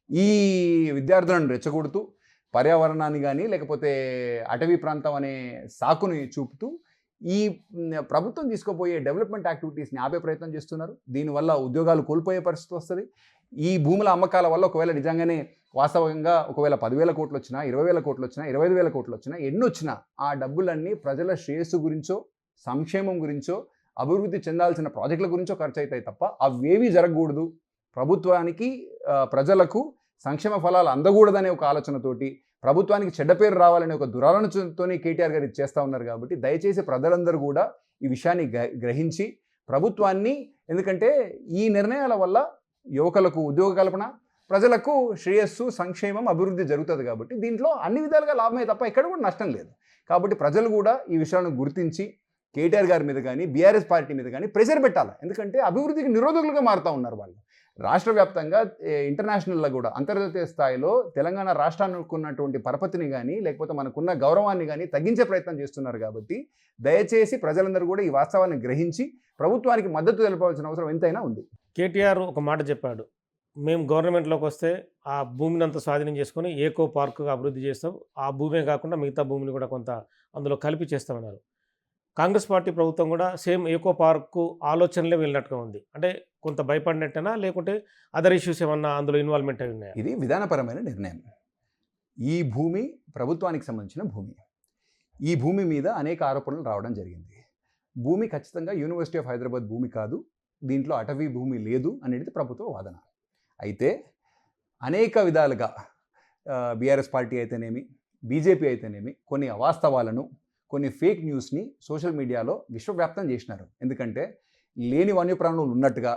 Speaker 2: ఈ విద్యార్థులను రెచ్చగొడుతూ పర్యావరణాన్ని కానీ లేకపోతే అటవీ ప్రాంతం అనే సాకుని చూపుతూ ఈ ప్రభుత్వం తీసుకోబోయే డెవలప్మెంట్ యాక్టివిటీస్ని ఆపే ప్రయత్నం చేస్తున్నారు. దీనివల్ల ఉద్యోగాలు కోల్పోయే పరిస్థితి వస్తుంది. ఈ భూముల అమ్మకాల వల్ల ఒకవేళ నిజంగానే వాస్తవంగా ఒకవేళ 10,000 కోట్లు వచ్చినా, 20,000 కోట్లు వచ్చినా, 25,000 కోట్లు వచ్చినా, ఎన్ని వచ్చినా ఆ డబ్బులన్నీ ప్రజల శ్రేయస్సు గురించో సంక్షేమం గురించో అభివృద్ధి చెందాల్సిన ప్రాజెక్టుల గురించో ఖర్చు అవుతాయి తప్ప అవేవీ జరగకూడదు. ప్రభుత్వానికి ప్రజలకు సంక్షేమ ఫలాలు అందకూడదనే ఒక ఆలోచనతోటి ప్రభుత్వానికి చెడ్డ పేరు రావాలనే ఒక దురాలోచనతోనే కేటీఆర్ గారు ఇది చేస్తూ ఉన్నారు. కాబట్టి దయచేసి ప్రజలందరూ కూడా ఈ విషయాన్ని గ్రహించి ప్రభుత్వాన్ని, ఎందుకంటే ఈ నిర్ణయాల వల్ల యువకులకు ఉద్యోగ కల్పన, ప్రజలకు శ్రేయస్సు సంక్షేమం అభివృద్ధి జరుగుతుంది. కాబట్టి దీంట్లో అన్ని విధాలుగా లాభమే తప్ప ఎక్కడ కూడా నష్టం లేదు. కాబట్టి ప్రజలు కూడా ఈ విషయాలను గుర్తించి కేటీఆర్ గారి మీద కానీ బీఆర్ఎస్ పార్టీ మీద కానీ ప్రెషర్ పెట్టాలి. ఎందుకంటే అభివృద్ధికి నిరోధకులుగా మారుతూ ఉన్నారు వాళ్ళు. రాష్ట్ర వ్యాప్తంగా ఇంటర్నేషనల్లో కూడా అంతర్జాతీయ స్థాయిలో తెలంగాణ రాష్ట్రానికి ఉన్నటువంటి పరపతిని కానీ లేకపోతే మనకున్న గౌరవాన్ని కానీ తగ్గించే ప్రయత్నం చేస్తున్నారు. కాబట్టి దయచేసి ప్రజలందరూ కూడా ఈ వాస్తవాన్ని గ్రహించి ప్రభుత్వానికి మద్దతు తెలపాల్సిన అవసరం ఎంతైనా ఉంది.
Speaker 1: కేటీఆర్ ఒక మాట చెప్పాడు, మేము గవర్నమెంట్లోకి వస్తే ఆ భూమిని అంతా స్వాధీనం చేసుకొని ఏకో పార్కుగా అభివృద్ధి చేస్తాం, ఆ భూమే కాకుండా మిగతా భూమిని కూడా కొంత అందులో కలిపి చేస్తామన్నారు. కాంగ్రెస్ పార్టీ ప్రభుత్వం కూడా సేమ్ ఏకో పార్కు ఆలోచనలే వెళ్ళినట్టుగా ఉంది. అంటే కొంత భయపడినట్టేనా, లేకుంటే అదర్ ఇష్యూస్ ఏమన్నా అందులో ఇన్వాల్వ్మెంట్ అయి ఉన్నాయా?
Speaker 2: ఇది విధానపరమైన నిర్ణయం. ఈ భూమి ప్రభుత్వానికి సంబంధించిన భూమి. ఈ భూమి మీద అనేక ఆరోపణలు రావడం జరిగింది. భూమి ఖచ్చితంగా యూనివర్సిటీ ఆఫ్ హైదరాబాద్ భూమి కాదు, దీంట్లో అటవీ భూమి లేదు అనేది ప్రభుత్వ వాదన. అయితే అనేక విధాలుగా బీఆర్ఎస్ పార్టీ అయితేనేమి, బీజేపీ అయితేనేమి కొన్ని అవాస్తవాలను, కొన్ని ఫేక్ న్యూస్ని సోషల్ మీడియాలో విశ్వవ్యాప్తం చేసినారు. ఎందుకంటే లేని వన్యప్రాణులు ఉన్నట్టుగా,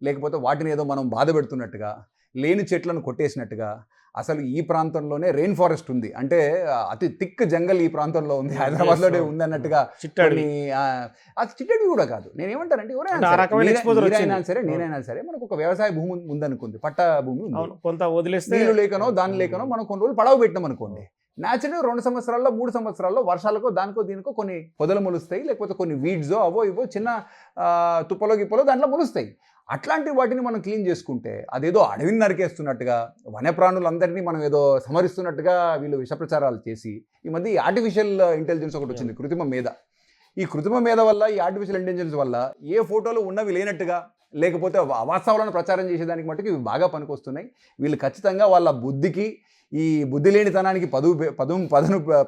Speaker 2: లేకపోతే వాటిని ఏదో మనం బాధ పెడుతున్నట్టుగా, లేని చెట్లను కొట్టేసినట్టుగా, అసలు ఈ ప్రాంతంలోనే రెయిన్ ఫారెస్ట్ ఉంది అంటే అతి థిక్ జంగల్ ఈ ప్రాంతంలో ఉంది, హైదరాబాద్లోనే ఉంది అన్నట్టుగా
Speaker 1: చిట్టడి
Speaker 2: అది చిట్టడి కూడా కాదు. నేను ఏమంటానంటే
Speaker 1: ఆ రకమైన exposure
Speaker 2: ఎవరైనా
Speaker 1: వచ్చింది.
Speaker 2: సరే నేనైనా సరే మనకు ఒక వ్యవసాయ భూమి ఉందనుకుంది, పట్ట భూమి ఉంది,
Speaker 1: అవును, కొంత వదిలేస్తే
Speaker 2: నీళ్ళు లేకనో దాని లేకనో మనం కొన్ని రోజులు పడవ పెట్టినాం అనుకోండి, న్యాచురల్గా 2 సంవత్సరాల్లో 3 సంవత్సరాల్లో వర్షాలకో దానికో దీనికో కొన్ని పొదలు మొలుస్తాయి, లేకపోతే కొన్ని వీడ్సో అవో ఇవో చిన్న తుప్పలో గిప్పలో దాంట్లో మొలుస్తాయి. అట్లాంటి వాటిని మనం క్లీన్ చేసుకుంటే అదేదో అడవిని నరికేస్తున్నట్టుగా, వన్యప్రాణులందరినీ మనం ఏదో సమరిస్తున్నట్టుగా వీళ్ళు విషప్రచారాలు చేసి, ఈ మధ్య ఈ ఆర్టిఫిషియల్ ఇంటెలిజెన్స్ ఒకటి వచ్చింది, కృత్రిమ మేధ. ఈ కృత్రిమ మేధ వల్ల, ఈ ఆర్టిఫిషియల్ ఇంటెలిజెన్స్ వల్ల ఏ ఫోటోలు ఉన్నవి లేనట్టుగా, లేకపోతే అవాస్తవాలను ప్రచారం చేసేదానికి మట్టుకు ఇవి బాగా పనికొస్తున్నాయి. వీళ్ళు ఖచ్చితంగా వాళ్ళ బుద్ధికి, ఈ బుద్ధి లేనితనానికి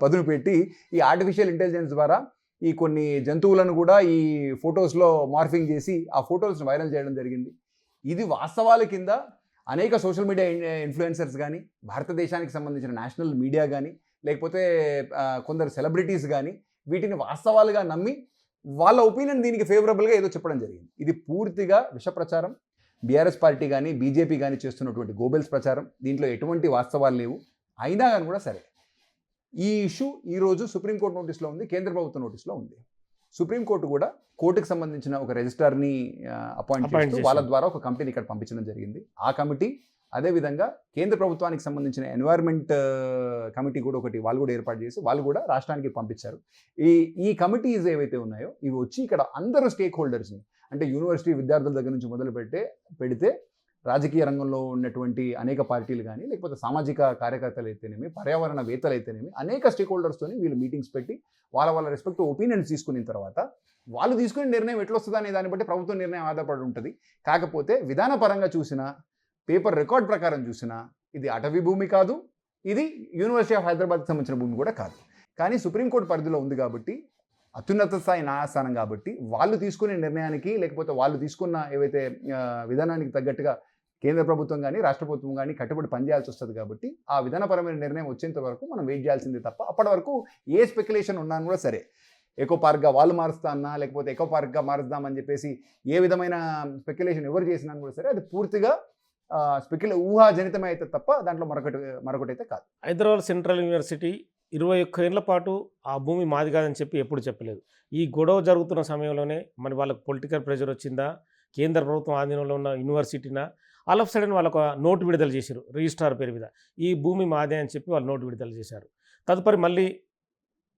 Speaker 2: పదును పెట్టి ఈ ఆర్టిఫిషియల్ ఇంటెలిజెన్స్ ద్వారా ఈ కొన్ని జంతువులను కూడా ఈ ఫొటోస్లో మార్ఫింగ్ చేసి ఆ ఫొటోస్ని వైరల్ చేయడం జరిగింది. ఇది వాస్తవాల కింద అనేక సోషల్ మీడియా ఇన్ఫ్లుయెన్సర్స్ కానీ, భారతదేశానికి సంబంధించిన నేషనల్ మీడియా కానీ, లేకపోతే కొందరు సెలబ్రిటీస్ కానీ వీటిని వాస్తవాలుగా నమ్మి వాళ్ళ ఒపీనియన్ దీనికి ఫేవరబుల్గా ఏదో చెప్పడం జరిగింది. ఇది పూర్తిగా విషప్రచారం. బీఆర్ఎస్ పార్టీ కానీ బీజేపీ కానీ చేస్తున్నటువంటి గోబెల్స్ ప్రచారం, దీంట్లో ఎటువంటి వాస్తవాలు లేవు. అయినా కానీ కూడా సరే, ఈ ఇష్యూ ఈరోజు సుప్రీంకోర్టు నోటీస్లో ఉంది, కేంద్ర ప్రభుత్వ నోటీస్లో ఉంది. సుప్రీంకోర్టు కూడా కోర్టుకు సంబంధించిన ఒక రిజిస్ట్రార్ని అపాయింట్ చేస్తూ వాళ్ళ ద్వారా ఒక కమిటీని ఇక్కడ పంపించడం జరిగింది. ఆ కమిటీ అదేవిధంగా కేంద్ర ప్రభుత్వానికి సంబంధించిన ఎన్వైర్న్మెంట్ కమిటీ కూడా ఒకటి వాళ్ళు కూడా ఏర్పాటు చేసి వాళ్ళు కూడా రాష్ట్రానికి పంపించారు. ఈ కమిటీస్ ఏవైతే ఉన్నాయో ఇవి వచ్చి ఇక్కడ అందరూ స్టేక్ హోల్డర్స్ని, అంటే యూనివర్సిటీ విద్యార్థుల దగ్గర నుంచి మొదలు పెడితే రాజకీయ రంగంలో ఉన్నటువంటి అనేక పార్టీలు కానీ, లేకపోతే సామాజిక కార్యకర్తలు అయితేనేమి, పర్యావరణవేత్తలు అయితేనేమి, అనేక స్టేక్ హోల్డర్స్తోని వీళ్ళు మీటింగ్స్ పెట్టి వాళ్ళ రెస్పెక్ట్ ఒపీనియన్స్ తీసుకున్న తర్వాత వాళ్ళు తీసుకునే నిర్ణయం ఎట్లా వస్తుందా అనే దాన్ని బట్టి ప్రభుత్వ నిర్ణయం ఆధారపడి ఉంటుంది. కాకపోతే విధానపరంగా చూసినా, పేపర్ రికార్డ్ ప్రకారం చూసినా ఇది అటవీ భూమి కాదు, ఇది యూనివర్సిటీ ఆఫ్ హైదరాబాద్కి సంబంధించిన భూమి కూడా కాదు. కానీ సుప్రీంకోర్టు పరిధిలో ఉంది కాబట్టి, అత్యున్నత స్థాయి న్యాయస్థానం కాబట్టి, వాళ్ళు తీసుకునే నిర్ణయానికి లేకపోతే వాళ్ళు తీసుకున్న ఏవైతే విధానానికి తగ్గట్టుగా కేంద్ర ప్రభుత్వం కానీ రాష్ట్ర ప్రభుత్వం కానీ కట్టుబడి పనిచేయాల్సి వస్తుంది. కాబట్టి ఆ విధానపరమైన నిర్ణయం వచ్చేంత వరకు మనం వెయిట్ చేయాల్సిందే తప్ప, అప్పటి వరకు ఏ స్పెక్యులేషన్ ఉన్నా కూడా సరే, ఎకో పార్క్గా వాళ్ళు మారుస్తా అన్నా, లేకపోతే ఎకో పార్క్గా మారుద్దామని చెప్పేసి ఏ విధమైన స్పెక్యులేషన్ ఎవరు చేసినా కూడా సరే, అది పూర్తిగా ఊహాజనితమే అయితే తప్ప దాంట్లో మరొకటి అయితే కాదు.
Speaker 1: హైదరాబాద్ సెంట్రల్ యూనివర్సిటీ 21 ఏళ్ల పాటు ఆ భూమి మాది కాదని చెప్పి ఎప్పుడు చెప్పలేదు. ఈ గొడవ జరుగుతున్న సమయంలోనే మరి వాళ్ళకు పొలిటికల్ ప్రెషర్ వచ్చిందా, కేంద్ర ప్రభుత్వం ఆధీనంలో ఉన్న యూనివర్సిటీనా, ఆల్ ఆఫ్ సడన్ వాళ్ళకు నోటు విడుదల చేశారు రిజిస్ట్రార్ పేరు మీద, ఈ భూమి మాదే అని చెప్పి వాళ్ళు నోటు విడుదల చేశారు. తదుపరి మళ్ళీ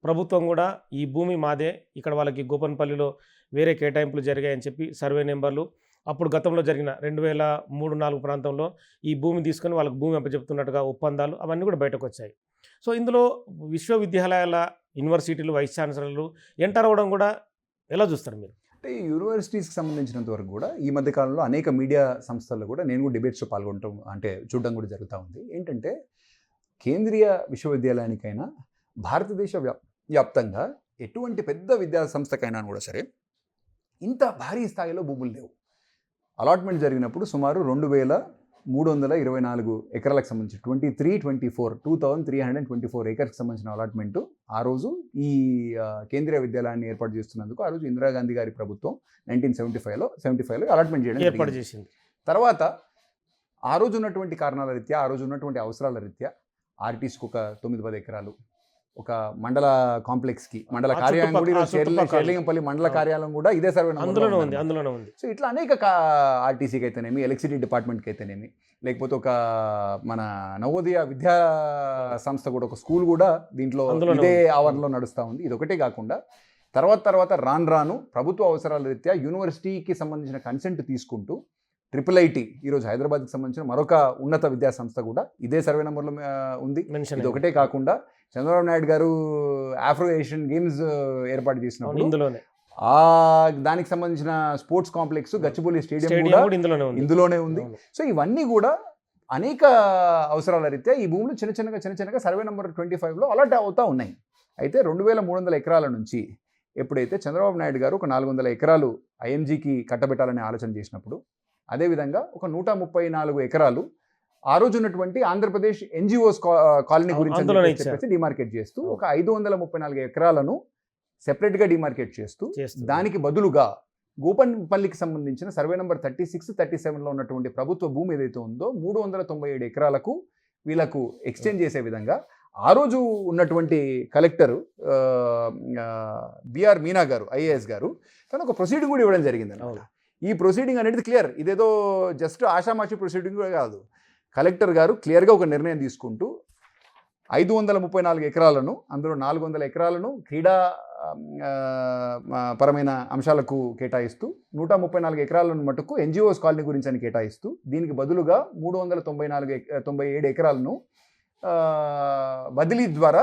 Speaker 1: ప్రభుత్వం కూడా ఈ భూమి మాదే, ఇక్కడ వాళ్ళకి గోపన్పల్లిలో వేరే కేటాయింపులు జరిగాయని చెప్పి సర్వే నెంబర్లు, అప్పుడు గతంలో జరిగిన 2003-4 ప్రాంతంలో ఈ భూమి తీసుకొని వాళ్ళకి భూమి అప్పచెప్తున్నట్టుగా ఒప్పందాలు అవన్నీ కూడా బయటకు వచ్చాయి. సో ఇందులో విశ్వవిద్యాలయాల యూనివర్సిటీలు వైస్ ఛాన్సలర్లు ఎంటర్ అవ్వడం కూడా ఎలా చూస్తారు మీరు?
Speaker 2: అంటే ఈ యూనివర్సిటీస్కి సంబంధించినంత వరకు కూడా ఈ మధ్య కాలంలో అనేక మీడియా సంస్థల్లో కూడా నేను కూడా డిబేట్స్లో పాల్గొనడం అంటే చూడడం కూడా జరుగుతూ ఉంది. ఏంటంటే కేంద్రీయ విశ్వవిద్యాలయానికైనా భారతదేశ వ్యాప్తంగా ఎటువంటి పెద్ద విద్యా సంస్థకైనా కూడా సరే ఇంత భారీ స్థాయిలో భూములు లేవు. అలాట్మెంట్ జరిగినప్పుడు సుమారు 2324 ఎకరాలకు సంబంధించి 2324 ఏకర్స్కి సంబంధించిన అలాట్మెంటు ఆ రోజు ఈ కేంద్రీయ విద్యాలయాన్ని ఏర్పాటు చేస్తున్నందుకు ఆ రోజు ఇందిరాగాంధీ గారి ప్రభుత్వం 1975లో అలాట్మెంట్ చేయడం
Speaker 1: ఏర్పాటు చేసింది.
Speaker 2: తర్వాత ఆ రోజు ఉన్నటువంటి కారణాల రీత్యా, ఆ రోజు ఉన్నటువంటి అవసరాల రీత్యా ఆర్టీసీకి ఒక 9-10 ఎకరాలు, ఒక మండల కాంప్లెక్స్కి మండల కార్యాలయం కూడా ఈరోజు షేర్లింగంపల్లి మండల కార్యాలయం కూడా ఇదే సర్వే
Speaker 1: అందులోనే ఉంది.
Speaker 2: సో ఇట్లా అనేక ఆర్టీసీకి అయితేనేమి, ఎలక్ట్రిసిటీ డిపార్ట్మెంట్కి అయితేనేమి, లేకపోతే ఒక మన నవోదయ విద్యా సంస్థ కూడా ఒక స్కూల్ కూడా దీంట్లో ఇదే ఆవరణలో నడుస్తూ ఉంది. ఇది ఒకటే కాకుండా తర్వాత రాను ప్రభుత్వ అవసరాల రీత్యా యూనివర్సిటీకి సంబంధించిన కన్సెంట్ తీసుకుంటూ IIIT ఈరోజు హైదరాబాద్కి సంబంధించిన మరొక ఉన్నత విద్యా సంస్థ కూడా ఇదే సర్వే నెంబర్లో ఉంది. ఇది ఒకటే కాకుండా చంద్రబాబు నాయుడు గారు ఆఫ్రో ఏషియన్ గేమ్స్ ఏర్పాటు చేసినప్పుడు దానికి సంబంధించిన స్పోర్ట్స్ కాంప్లెక్స్ గచ్చిబౌలి స్టేడియం కూడా ఇందులోనే ఉంది. సో ఇవన్నీ కూడా అనేక అవసరాల రీత్యా ఈ భూములు చిన్న చిన్నగా సర్వే నెంబర్ 25లో అలాట్ అవుతూ ఉన్నాయి. అయితే 2300 ఎకరాల నుంచి ఎప్పుడైతే చంద్రబాబు నాయుడు గారు ఒక 400 ఎకరాలు IMGకి కట్టబెట్టాలనే ఆలోచన చేసినప్పుడు, అదేవిధంగా ఒక 134 ఎకరాలు ఆ రోజు ఉన్నటువంటి ఆంధ్రప్రదేశ్ NGOs కాలనీ గురించి చెప్పేసి డిమార్కెట్ చేస్తూ ఒక 534 ఎకరాలను సెపరేట్గా డిమార్కెట్ చేస్తూ దానికి బదులుగా గోపన్పల్లికి సంబంధించిన సర్వే నెంబర్ 36, 37లో ఉన్నటువంటి ప్రభుత్వ భూమి ఏదైతే ఉందో 397 ఎకరాలకు వీళ్ళకు ఎక్స్చేంజ్ చేసే విధంగా ఆ రోజు ఉన్నటువంటి కలెక్టర్ బిఆర్ మీనా గారు, ఐఏఎస్ గారు, తను ఒక ప్రొసీడింగ్ కూడా ఇవ్వడం జరిగింది అన్నమాట. ఈ ప్రొసీడింగ్ అనేది క్లియర్, ఇదేదో జస్ట్ ఆషామాషి ప్రొసీడింగ్ కూడా కాదు. కలెక్టర్ గారు క్లియర్గా ఒక నిర్ణయం తీసుకుంటూ 534 ఎకరాలను, అందులో 400 ఎకరాలను క్రీడా పరమైన అంశాలకు కేటాయిస్తూ 134 ఎకరాలను మటుకు ఎన్జిఓస్ కాలనీ గురించి అని కేటాయిస్తూ దీనికి బదులుగా 397 ఎకరాలను బదిలీ ద్వారా,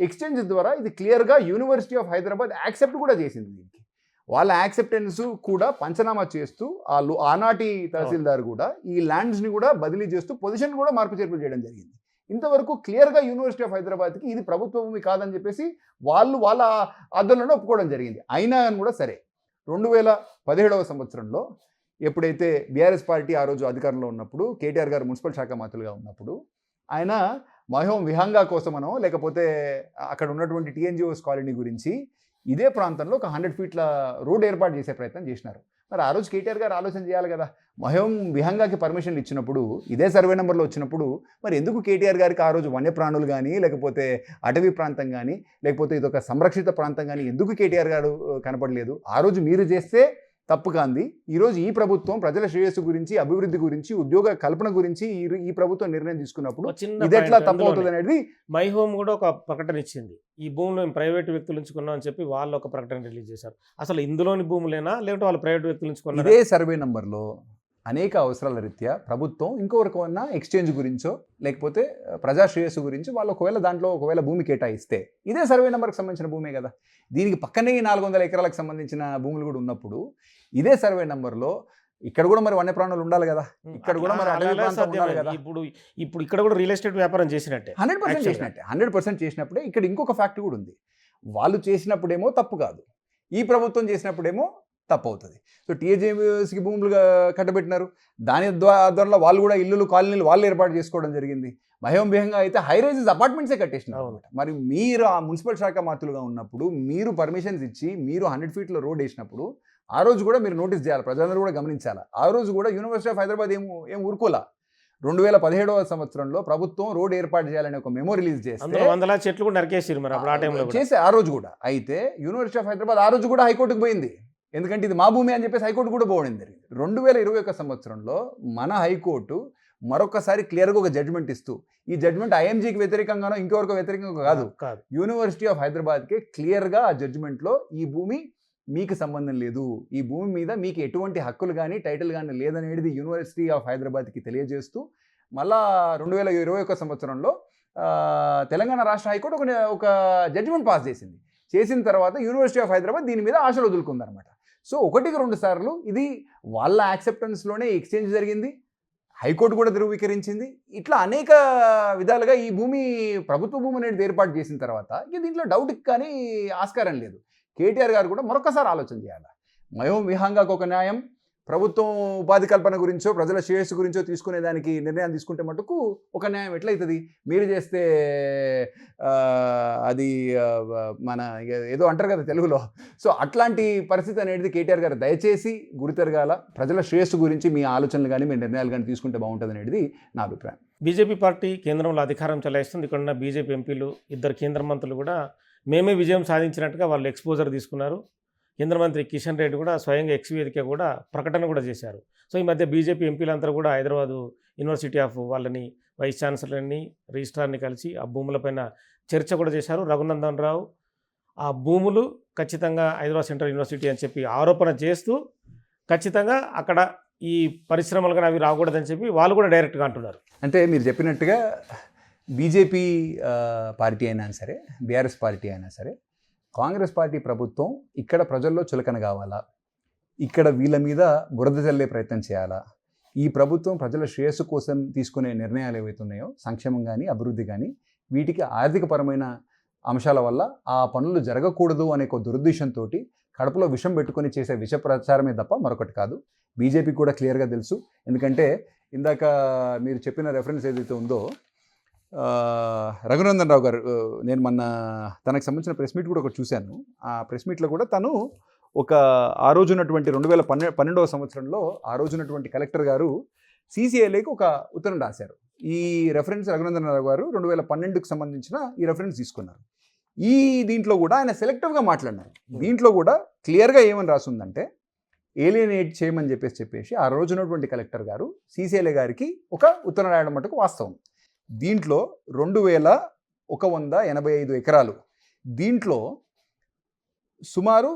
Speaker 2: ఎక్స్చేంజ్ ద్వారా ఇది క్లియర్గా యూనివర్సిటీ ఆఫ్ హైదరాబాద్ యాక్సెప్ట్ కూడా చేసింది. దీనికి వాళ్ళ యాక్సెప్టెన్స్ కూడా పంచనామా చేస్తూ ఆనాటి తహసీల్దార్ కూడా ఈ ల్యాండ్స్ని కూడా బదిలీ చేస్తూ పొజిషన్ కూడా మార్పు చేర్పులు చేయడం జరిగింది. ఇంతవరకు క్లియర్గా యూనివర్సిటీ ఆఫ్ హైదరాబాద్కి ఇది ప్రభుత్వ భూమి కాదని చెప్పేసి వాళ్ళ ఆధ్వర్యంలో ఒప్పుకోవడం జరిగింది. అయినా కూడా సరే 2017వ సంవత్సరంలో ఎప్పుడైతే బీఆర్ఎస్ పార్టీ ఆ రోజు అధికారంలో ఉన్నప్పుడు, కేటీఆర్ గారు మున్సిపల్ శాఖ మంత్రులుగా ఉన్నప్పుడు, ఆయన మహోం విహంగా కోసమనో లేకపోతే అక్కడ ఉన్నటువంటి టీఎన్జిఓస్ కాలనీ గురించి ఇదే ప్రాంతంలో ఒక 100 ఫీట్ల రోడ్ ఏర్పాటు చేసే ప్రయత్నం చేసినారు. మరి ఆ రోజు కేటీఆర్ గారు ఆలోచన చేయాలి కదా. మహోం విహంగాకి పర్మిషన్లు ఇచ్చినప్పుడు, ఇదే సర్వే నెంబర్లో వచ్చినప్పుడు, మరి ఎందుకు కేటీఆర్ గారికి ఆ రోజు వన్యప్రాణులు కానీ, లేకపోతే అటవీ ప్రాంతం కానీ, లేకపోతే ఇదొక సంరక్షిత ప్రాంతం కానీ ఎందుకు కేటీఆర్ గారు కనపడలేదు? ఆ రోజు మీరు చేస్తే తప్పు కాంది. ఈరోజు ఈ ప్రభుత్వం ప్రజల శ్రేయస్సు గురించి, అభివృద్ధి గురించి, ఉద్యోగ కల్పన గురించి ఈ ప్రభుత్వం నిర్ణయం తీసుకున్నప్పుడు ఇది ఎట్లా తప్పు అవుతుంది అనేది
Speaker 1: మై హోమ్ కూడా ఒక ప్రకటన ఇచ్చింది. ఈ భూములు ప్రైవేట్ వ్యక్తులు ఉంచుకున్నాం అని చెప్పి వాళ్ళు ఒక ప్రకటన రిలీజ్ చేశారు. అసలు ఇందులోని భూములేనా లేకపోతే వాళ్ళు ప్రైవేట్ వ్యక్తులు ఉంచుకున్నారు?
Speaker 2: ఇదే సర్వే నంబర్లో అనేక అవసరాల రీత్యా ప్రభుత్వం ఇంకొకరికన్నా ఎక్స్చేంజ్ గురించో లేకపోతే ప్రజా శ్రేయస్సు గురించి వాళ్ళు ఒకవేళ భూమి కేటాయిస్తే ఇదే సర్వే నెంబర్కి సంబంధించిన భూమే కదా. దీనికి పక్కనే 400 ఎకరాలకు సంబంధించిన భూములు కూడా ఉన్నప్పుడు ఇదే సర్వే నెంబర్లో ఇక్కడ కూడా మరి వన్యప్రాణులు ఉండాలి కదా, ఇక్కడ కూడా మరి అటవీ ప్రాంతం ఉండాలి కదా.
Speaker 1: ఇప్పుడు ఇక్కడ కూడా రియల్ ఎస్టేట్ వ్యాపారం చేసినట్టే
Speaker 2: 100% చేసినప్పుడే. ఇక్కడ ఇంకొక ఫ్యాక్ట్ కూడా ఉంది. వాళ్ళు చేసినప్పుడేమో తప్పు కాదు, ఈ ప్రభుత్వం చేసినప్పుడేమో తప్పు అవుతుంది. సో టీఏజేఎస్కి భూములు కట్టబెట్టినారు, దాని ద్వారా వాళ్ళు కూడా ఇల్లులు, కాలనీలు వాళ్ళు ఏర్పాటు చేసుకోవడం జరిగింది. మహోం విహంగా అయితే హైరైజెస్ అపార్ట్మెంట్సే కట్టేసినారు అనమాట. మరి మీరు ఆ మున్సిపల్ శాఖ మంత్రులుగా ఉన్నప్పుడు మీరు పర్మిషన్స్ ఇచ్చి మీరు 100 ఫీట్ల రోడ్ వేసినప్పుడు ఆ రోజు కూడా మీరు నోటీస్ చేయాలి, ప్రజలందరూ కూడా గమనించాలి. ఆ రోజు కూడా యూనివర్సిటీ ఆఫ్ హైదరాబాద్ ఏం ఊరుకోలా. 2017వ సంవత్సరంలో ప్రభుత్వం రోడ్ ఏర్పాటు చేయాలని ఒక మెమో రిలీజ్ చేస్తే
Speaker 1: 100 చెట్లు కూడా నరికేసారు మరి అప్పుడు ఆ టైంలో
Speaker 2: చేసే. ఆ రోజు కూడా అయితే యూనివర్సిటీ ఆఫ్ హైదరాబాద్ ఆ రోజు కూడా హైకోర్టుకు పోయింది. ఎందుకంటే ఇది మా భూమి అని చెప్పేసి హైకోర్టు కూడా పోవడం జరిగింది. 2021 సంవత్సరంలో మన హైకోర్టు మరొకసారి క్లియర్గా ఒక జడ్జిమెంట్ ఇస్తూ, ఈ జడ్జిమెంట్ ఐఎంజీకి వ్యతిరేకంగానో ఇంకెవరికో వ్యతిరేకంగా కాదు, యూనివర్సిటీ ఆఫ్ హైదరాబాద్కే క్లియర్గా ఆ జడ్జిమెంట్లో ఈ భూమి మీకు సంబంధం లేదు, ఈ భూమి మీద మీకు ఎటువంటి హక్కులు కానీ టైటిల్ కానీ లేదనేది యూనివర్సిటీ ఆఫ్ హైదరాబాద్కి తెలియజేస్తూ మళ్ళా 2021 సంవత్సరంలో తెలంగాణ రాష్ట్ర హైకోర్టు ఒక జడ్జిమెంట్ పాస్ చేసింది. చేసిన తర్వాత యూనివర్సిటీ ఆఫ్ హైదరాబాద్ దీని మీద ఆశలు వదులుకుందనమాట. సో 1-2 సార్లు ఇది వాళ్ళ యాక్సెప్టెన్స్లోనే ఎక్స్చేంజ్ జరిగింది, హైకోర్టు కూడా ధృవీకరించింది. ఇట్లా అనేక విధాలుగా ఈ భూమి ప్రభుత్వ భూమి అనేది ఏర్పాటు చేసిన తర్వాత ఇక దీంట్లో డౌట్కి కానీ ఆస్కారం లేదు. కేటీఆర్ గారు కూడా మరొకసారి ఆలోచన చేయాలి. మహోం విహంగాకు ఒక న్యాయం, ప్రభుత్వం ఉపాధి కల్పన గురించో ప్రజల శ్రేయస్సు గురించో తీసుకునే దానికి నిర్ణయం తీసుకుంటే మటుకు ఒక న్యాయం ఎట్లయితుంది? మీరు చేస్తే అది మన ఏదో అంటారు కదా తెలుగులో. సో అట్లాంటి పరిస్థితి అనేది కేటీఆర్ గారు దయచేసి గురితెరగాల. ప్రజల శ్రేయస్సు గురించి మీ ఆలోచనలు కానీ మీ నిర్ణయాలు కానీ తీసుకుంటే బాగుంటుంది అనేది నా అభిప్రాయం.
Speaker 1: బీజేపీ పార్టీ కేంద్రంలో అధికారం చెలాయిస్తుంది. ఇక్కడ ఉన్న బీజేపీ ఎంపీలు 2 కేంద్ర మంత్రులు కూడా మేమే విజయం సాధించినట్టుగా వాళ్ళు ఎక్స్పోజర్ తీసుకున్నారు. కేంద్ర మంత్రి కిషన్ రెడ్డి కూడా స్వయంగా ఎక్స్ వేదిక కూడా ప్రకటన కూడా చేశారు. సో ఈ మధ్య బీజేపీ ఎంపీలంతా కూడా హైదరాబాదు యూనివర్సిటీ ఆఫ్ వాళ్ళని, వైస్ ఛాన్సలర్ని, రిజిస్ట్రార్ని కలిసి ఆ భూములపైన చర్చ కూడా చేశారు. రఘునందన్ రావు ఆ భూములు ఖచ్చితంగా హైదరాబాద్ సెంట్రల్ యూనివర్సిటీ అని చెప్పి ఆరోపణ చేస్తూ ఖచ్చితంగా అక్కడ ఈ పరిశ్రమలు కానీ అవి రాకూడదని చెప్పి వాళ్ళు కూడా డైరెక్ట్గా అంటున్నారు.
Speaker 2: అంటే మీరు చెప్పినట్టుగా బీజేపీ పార్టీ అయినా సరే, బీఆర్ఎస్ పార్టీ అయినా సరే, కాంగ్రెస్ పార్టీ ప్రభుత్వం ఇక్కడ ప్రజల్లో చులకన కావాలా, ఇక్కడ వీళ్ళ మీద బురద చల్లే ప్రయత్నం చేయాలా, ఈ ప్రభుత్వం ప్రజల శ్రేయస్సు కోసం తీసుకునే నిర్ణయాలు ఏవైతే ఉన్నాయో, సంక్షేమం కానీ అభివృద్ధి కానీ, వీటికి ఆర్థికపరమైన అంశాల వల్ల ఆ పనులు జరగకూడదు అనే ఒక దురుద్దేశంతో కడుపులో విషం పెట్టుకొని చేసే విష ప్రచారమే తప్ప మరొకటి కాదు. బీజేపీ కూడా క్లియర్గా తెలుసు. ఎందుకంటే ఇందాక మీరు చెప్పిన రెఫరెన్స్ ఏదైతే ఉందో, రఘునందన్ రావు గారు, నేను మొన్న తనకు సంబంధించిన ప్రెస్ మీట్ కూడా ఒకటి చూశాను. ఆ ప్రెస్ మీట్లో కూడా తను ఒక ఆ రోజు ఉన్నటువంటి 2012వ సంవత్సరంలో ఆ రోజు ఉన్నటువంటి కలెక్టర్ గారు సీసీఐఏకి ఒక ఉత్తరం రాశారు. ఈ రెఫరెన్స్ రఘునందన్ రావు గారు 2012కి సంబంధించిన ఈ రెఫరెన్స్ తీసుకున్నారు. ఈ దీంట్లో కూడా ఆయన సెలెక్టివ్గా మాట్లాడినారు. దీంట్లో కూడా క్లియర్గా ఏమని రాసిందంటే ఏలియనేట్ చేయమని చెప్పేసి ఆ రోజు ఉన్నటువంటి కలెక్టర్ గారు సీసీఐఏ గారికి ఒక ఉత్తరం రాయడం మటుకు వాస్తవం. దీంట్లో 2185 ఎకరాలు, దీంట్లో సుమారు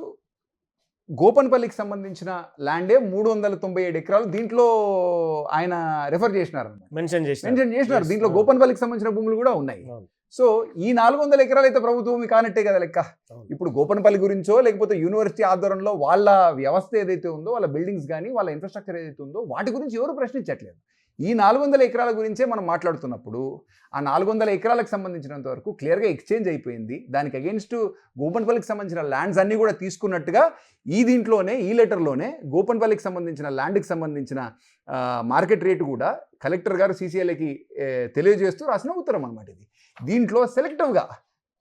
Speaker 2: గోపన్పల్లికి సంబంధించిన ల్యాండే 397 ఎకరాలు దీంట్లో ఆయన రెఫర్ చేసినారు,
Speaker 1: మెన్షన్
Speaker 2: చేసినారు. దీంట్లో గోపన్పల్లికి సంబంధించిన భూములు కూడా ఉన్నాయి. సో ఈ 400 ఎకరాలు అయితే ప్రభుత్వం కానట్టే కదా లెక్క. ఇప్పుడు గోపన్పల్లి గురించో లేకపోతే యూనివర్సిటీ ఆధ్వర్యంలో వాళ్ళ వ్యవస్థ ఏదైతే ఉందో, వాళ్ళ బిల్డింగ్స్ కానీ వాళ్ళ ఇన్ఫ్రాస్ట్రక్చర్ ఏదైతే ఉందో వాటి గురించి ఎవరు ప్రశ్నించట్లేదు. ఈ 400 ఎకరాల గురించే మనం మాట్లాడుతున్నప్పుడు ఆ 400 ఎకరాలకు సంబంధించినంత వరకు క్లియర్గా ఎక్స్చేంజ్ అయిపోయింది. దానికి అగేన్స్ట్ గోపన్పల్లికి సంబంధించిన ల్యాండ్స్ అన్నీ కూడా తీసుకున్నట్టుగా ఈ దీంట్లోనే ఈ లెటర్లోనే గోపన్పల్లికి సంబంధించిన ల్యాండ్కి సంబంధించిన మార్కెట్ రేటు కూడా కలెక్టర్ గారు సీసీఐఏకి తెలియజేస్తూ రాసిన ఉత్తరం అనమాట ఇది. దీంట్లో సెలెక్టివ్గా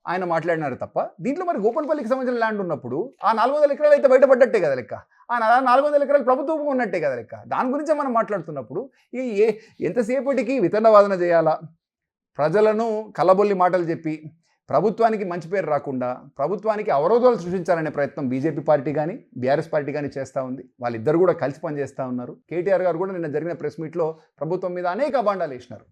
Speaker 2: ఆయన మాట్లాడినారు తప్ప దీంట్లో మరి గోపన్పల్లికి సంబంధించిన ల్యాండ్ ఉన్నప్పుడు ఆ 400 ఎకరాలు అయితే బయటపడ్డట్టే కదా లెక్క. ఆ 400 ఎకరాలు ప్రభుత్వం ఉన్నట్టే కదా లెక్క. దాని గురించే మనం మాట్లాడుతున్నప్పుడు ఎంతసేపటికి వితండవాదన చేయాలా, ప్రజలను కలబొల్లి మాటలు చెప్పి ప్రభుత్వానికి మంచి పేరు రాకుండా ప్రభుత్వానికి అవరోధాలు సృష్టించాలనే ప్రయత్నం బీజేపీ పార్టీ కానీ బీఆర్ఎస్ పార్టీ కానీ చేస్తూ ఉంది. వాళ్ళిద్దరు కూడా కలిసి పనిచేస్తూ ఉన్నారు. కేటీఆర్ గారు కూడా నిన్న జరిగిన ప్రెస్ మీట్లో ప్రభుత్వం మీద అనేక అభాండాలు వేసినారు.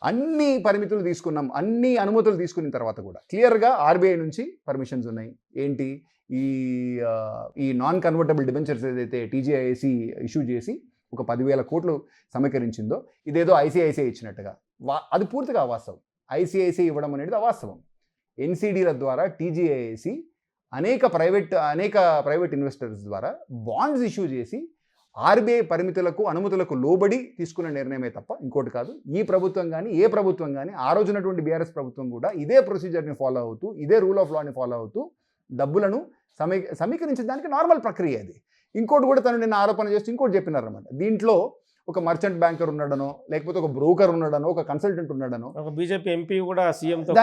Speaker 2: అన్ని పరిమితులు తీసుకున్నాం, అన్ని అనుమతులు తీసుకున్న తర్వాత కూడా క్లియర్గా ఆర్బీఐ నుంచి పర్మిషన్స్ ఉన్నాయి. ఏంటి ఈ నాన్ కన్వర్టబుల్ డిబెంచర్స్ ఏదైతే టీజీఐఏసీ ఇష్యూ చేసి ఒక 10,000 కోట్లు సమీకరించిందో ఇదేదో ఐసీఐసీఐ ఇచ్చినట్టుగా అది పూర్తిగా అవాస్తవం. ఐసీఐసీఐ ఇవ్వడం అనేది అవాస్తవం. ఎన్సీడీల ద్వారా టీజీఐఏసీ అనేక ప్రైవేట్ ఇన్వెస్టర్స్ ద్వారా బాండ్స్ ఇష్యూ చేసి ఆర్బీఐ పరిమితులకు అనుమతులకు లోబడి తీసుకున్న నిర్ణయమే తప్ప ఇంకోటి కాదు. ఈ ప్రభుత్వం కానీ ఏ ప్రభుత్వం కానీ ఆ రోజునటువంటి బీఆర్ఎస్ ప్రభుత్వం కూడా ఇదే ప్రొసీజర్ని ఫాలో అవుతూ ఇదే రూల్ ఆఫ్ లాని ఫాలో అవుతూ డబ్బులను సమీకరించడానికి నార్మల్ ప్రక్రియ అది. ఇంకోటి కూడా తను నిన్న ఆరోపణ చేస్తూ ఇంకోటి చెప్పినారన్నమాట. దీంట్లో ఒక మర్చెంట్ బ్యాంకర్ ఉన్నాడనో లేకపోతే ఒక బ్రోకర్ ఉన్నాడనో ఒక కన్సల్టెంట్ ఉన్నాడనో
Speaker 1: ఒక బీజేపీ ఎంపీ కూడా సీఎంతో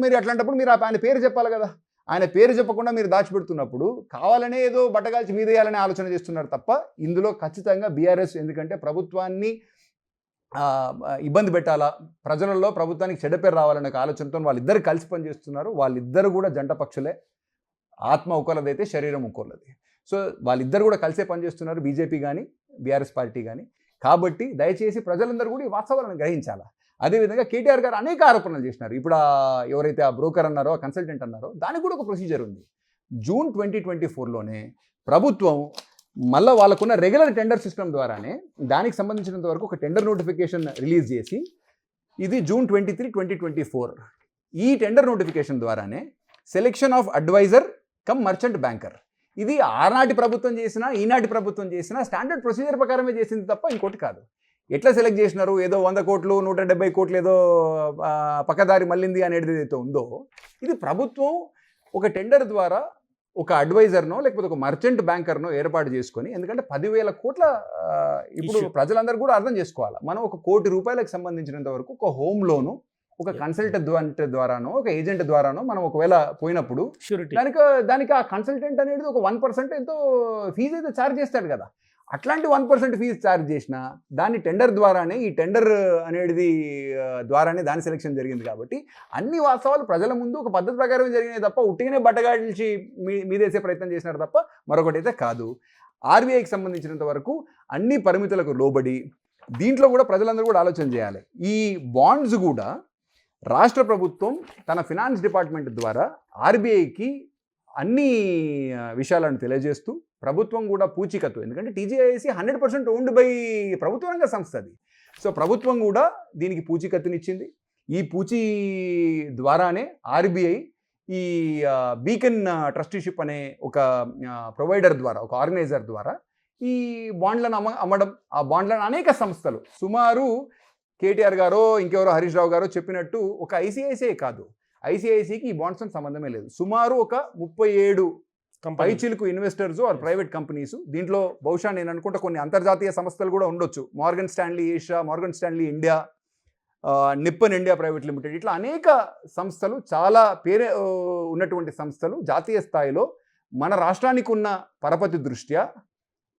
Speaker 2: మరి అట్లాంటప్పుడు మీరు ఆయన పేరు చెప్పాలి కదా. ఆయన పేరు చెప్పకుండా మీరు దాచిపెడుతున్నప్పుడు కావాలనే ఏదో బట్టగాల్చి మీదేయాలనే ఆలోచన చేస్తున్నారు తప్ప ఇందులో ఖచ్చితంగా బీఆర్ఎస్, ఎందుకంటే ప్రభుత్వాన్ని ఇబ్బంది పెట్టాలా, ప్రజలలో ప్రభుత్వానికి చెడ్డ పేరు రావాలనే ఆలోచనతో వాళ్ళిద్దరు కలిసి పనిచేస్తున్నారు. వాళ్ళిద్దరు కూడా జంట పక్షులే. ఆత్మ ఒకళ్ళదైతే శరీరం ఒకళ్ళది. సో వాళ్ళిద్దరు కూడా కలిసే పనిచేస్తున్నారు, బీజేపీ కానీ బీఆర్ఎస్ పార్టీ కానీ. కాబట్టి దయచేసి ప్రజలందరూ కూడా ఈ వాస్తవాలను గ్రహించాలా. అదేవిధంగా కేటీఆర్ గారు అనేక ఆరోపణలు చేసినారు. ఇప్పుడు ఎవరైతే ఆ బ్రోకర్ అన్నారో ఆ కన్సల్టెంట్ అన్నారో దానికి కూడా ఒక ప్రొసీజర్ ఉంది. జూన్ 2024లోనే ప్రభుత్వం మళ్ళీ వాళ్ళకున్న రెగ్యులర్ టెండర్ సిస్టమ్ ద్వారానే దానికి సంబంధించినంత వరకు ఒక టెండర్ నోటిఫికేషన్ రిలీజ్ చేసి ఇది జూన్ 23, 2024 ఈ టెండర్ నోటిఫికేషన్ ద్వారానే selection of advisor cum merchant banker, ఇది ఆనాటి ప్రభుత్వం చేసినా ఈనాటి ప్రభుత్వం చేసినా స్టాండర్డ్ ప్రొసీజర్ ప్రకారమే చేసింది తప్ప ఇంకోటి కాదు. ఎట్లా సెలెక్ట్ చేసినారు, ఏదో 100 కోట్లు 170 కోట్లు ఏదో పక్కదారి మళ్ళింది అనేది ఏదైతే ఉందో ఇది ప్రభుత్వం ఒక టెండర్ ద్వారా ఒక అడ్వైజర్నో లేకపోతే ఒక మర్చెంట్ బ్యాంకర్నో ఏర్పాటు చేసుకొని, ఎందుకంటే 10,000 కోట్ల ఇప్పుడు ప్రజలందరూ కూడా అర్థం చేసుకోవాలి. మనం ఒక 1 కోటి రూపాయలకు సంబంధించినంత వరకు ఒక హోమ్ లోను ఒక కన్సల్టెంట్ ద్వారానో ఒక ఏజెంట్ ద్వారానో మనం ఒకవేళ పోయినప్పుడు దానికి ఆ కన్సల్టెంట్ అనేది ఒక 1% ఎంతో ఫీజు అయితే ఛార్జ్ చేస్తాడు కదా. అట్లాంటి 1% ఫీజు ఛార్జ్ చేసినా దాన్ని టెండర్ ద్వారానే ఈ టెండర్ అనేది ద్వారానే దాని సెలెక్షన్ జరిగింది. కాబట్టి అన్ని వాస్తవాలు ప్రజల ముందు ఒక పద్ధతి ప్రకారం జరిగినాయి తప్ప ఉట్టిగానే బట్టగాల్చి మీదేసే ప్రయత్నం చేసినారు తప్ప మరొకటి అయితే కాదు. ఆర్బీఐకి సంబంధించినంత వరకు అన్ని పరిమితులకు లోబడి దీంట్లో కూడా ప్రజలందరూ కూడా ఆలోచన చేయాలి. ఈ బాండ్స్ కూడా రాష్ట్ర ప్రభుత్వం తన ఫినాన్స్ డిపార్ట్మెంట్ ద్వారా ఆర్బీఐకి అన్ని విషయాలను తెలియజేస్తూ ప్రభుత్వం కూడా పూచీకత్తు, ఎందుకంటే టీజీఐఏసీ 100% ఓన్డ్ బై ప్రభుత్వ రంగ సంస్థ అది. సో ప్రభుత్వం కూడా దీనికి పూచీకత్తునిచ్చింది. ఈ పూచీ ద్వారానే ఆర్బీఐ ఈ బీకన్ ట్రస్టీషిప్ అనే ఒక ప్రొవైడర్ ద్వారా ఒక ఆర్గనైజర్ ద్వారా ఈ బాండ్లను అమ్మడం, ఆ బాండ్లను అనేక సంస్థలు సుమారు కేటీఆర్ గారో ఇంకెవరో హరీష్ రావు గారో చెప్పినట్టు ఒక ఐసీఐసీఐ కాదు, ఐసీఐసీకి ఈ బాండ్స్తో సంబంధమే లేదు. సుమారు ఒక 37 పైచిలుకు ఇన్వెస్టర్స్ ఆర్ ప్రైవేట్ కంపెనీస్, దీంట్లో బహుశా నేను అనుకుంటా కొన్ని అంతర్జాతీయ సంస్థలు కూడా ఉండొచ్చు. Morgan Stanley Asia, Morgan Stanley India, Nippon India private limited, ఇట్లా అనేక సంస్థలు, చాలా పేరు ఉన్నటువంటి సంస్థలు జాతీయ స్థాయిలో మన రాష్ట్రానికి ఉన్న పరపతి దృష్ట్యా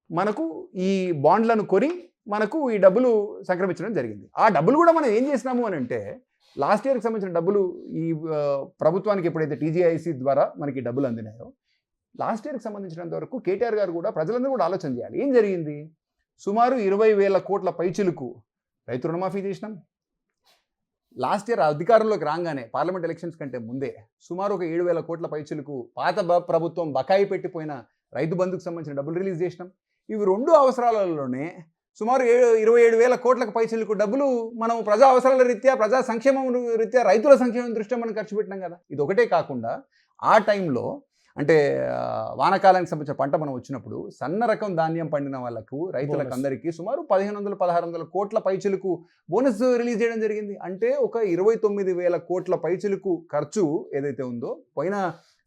Speaker 2: మనకు ఈ బాండ్లను కొని మనకు ఈ డబ్బులు సంక్రమించడం జరిగింది. ఆ డబ్బులు కూడా మనం ఏం చేసినాము అని అంటే లాస్ట్ ఇయర్కి సంబంధించిన డబ్బులు ఈ ప్రభుత్వానికి ఎప్పుడైతే టీజీఐసి ద్వారా మనకి డబ్బులు అందినాయో లాస్ట్ ఇయర్కి సంబంధించినంత వరకు కేటీఆర్ గారు కూడా ప్రజలందరూ కూడా ఆలోచన చేయాలి. ఏం జరిగింది? సుమారు 20,000 కోట్ల పైచిలుకు రైతు రుణమాఫీ చేసినాం. లాస్ట్ ఇయర్ అధికారంలోకి రాగానే పార్లమెంట్ ఎలక్షన్స్ కంటే ముందే సుమారు ఒక 7,000 కోట్ల పైచిలుకు పాత ప్రభుత్వం బకాయి పెట్టిపోయిన రైతు బంధుకు సంబంధించిన డబ్బులు రిలీజ్ చేసినాం. ఇవి రెండు అవసరాలలోనే సుమారు 27,000 కోట్లకు పైచిలుకు డబ్బులు మనం ప్రజా అవసరాల రీత్యా ప్రజా సంక్షేమం రీత్యా రైతుల సంక్షేమం దృష్ట్యా మనం ఖర్చు పెట్టినాం కదా. ఇది ఒకటే కాకుండా ఆ టైంలో అంటే వానాకాలానికి సంబంధించిన పంట మనం వచ్చినప్పుడు సన్న రకం ధాన్యం పండిన వాళ్ళకు రైతులకు అందరికీ సుమారు 1,500-1,600 కోట్ల పైచిలుకు బోనస్ రిలీజ్ చేయడం జరిగింది. అంటే ఒక 29,000 కోట్ల పైచిలుకు ఖర్చు ఏదైతే ఉందో పోయిన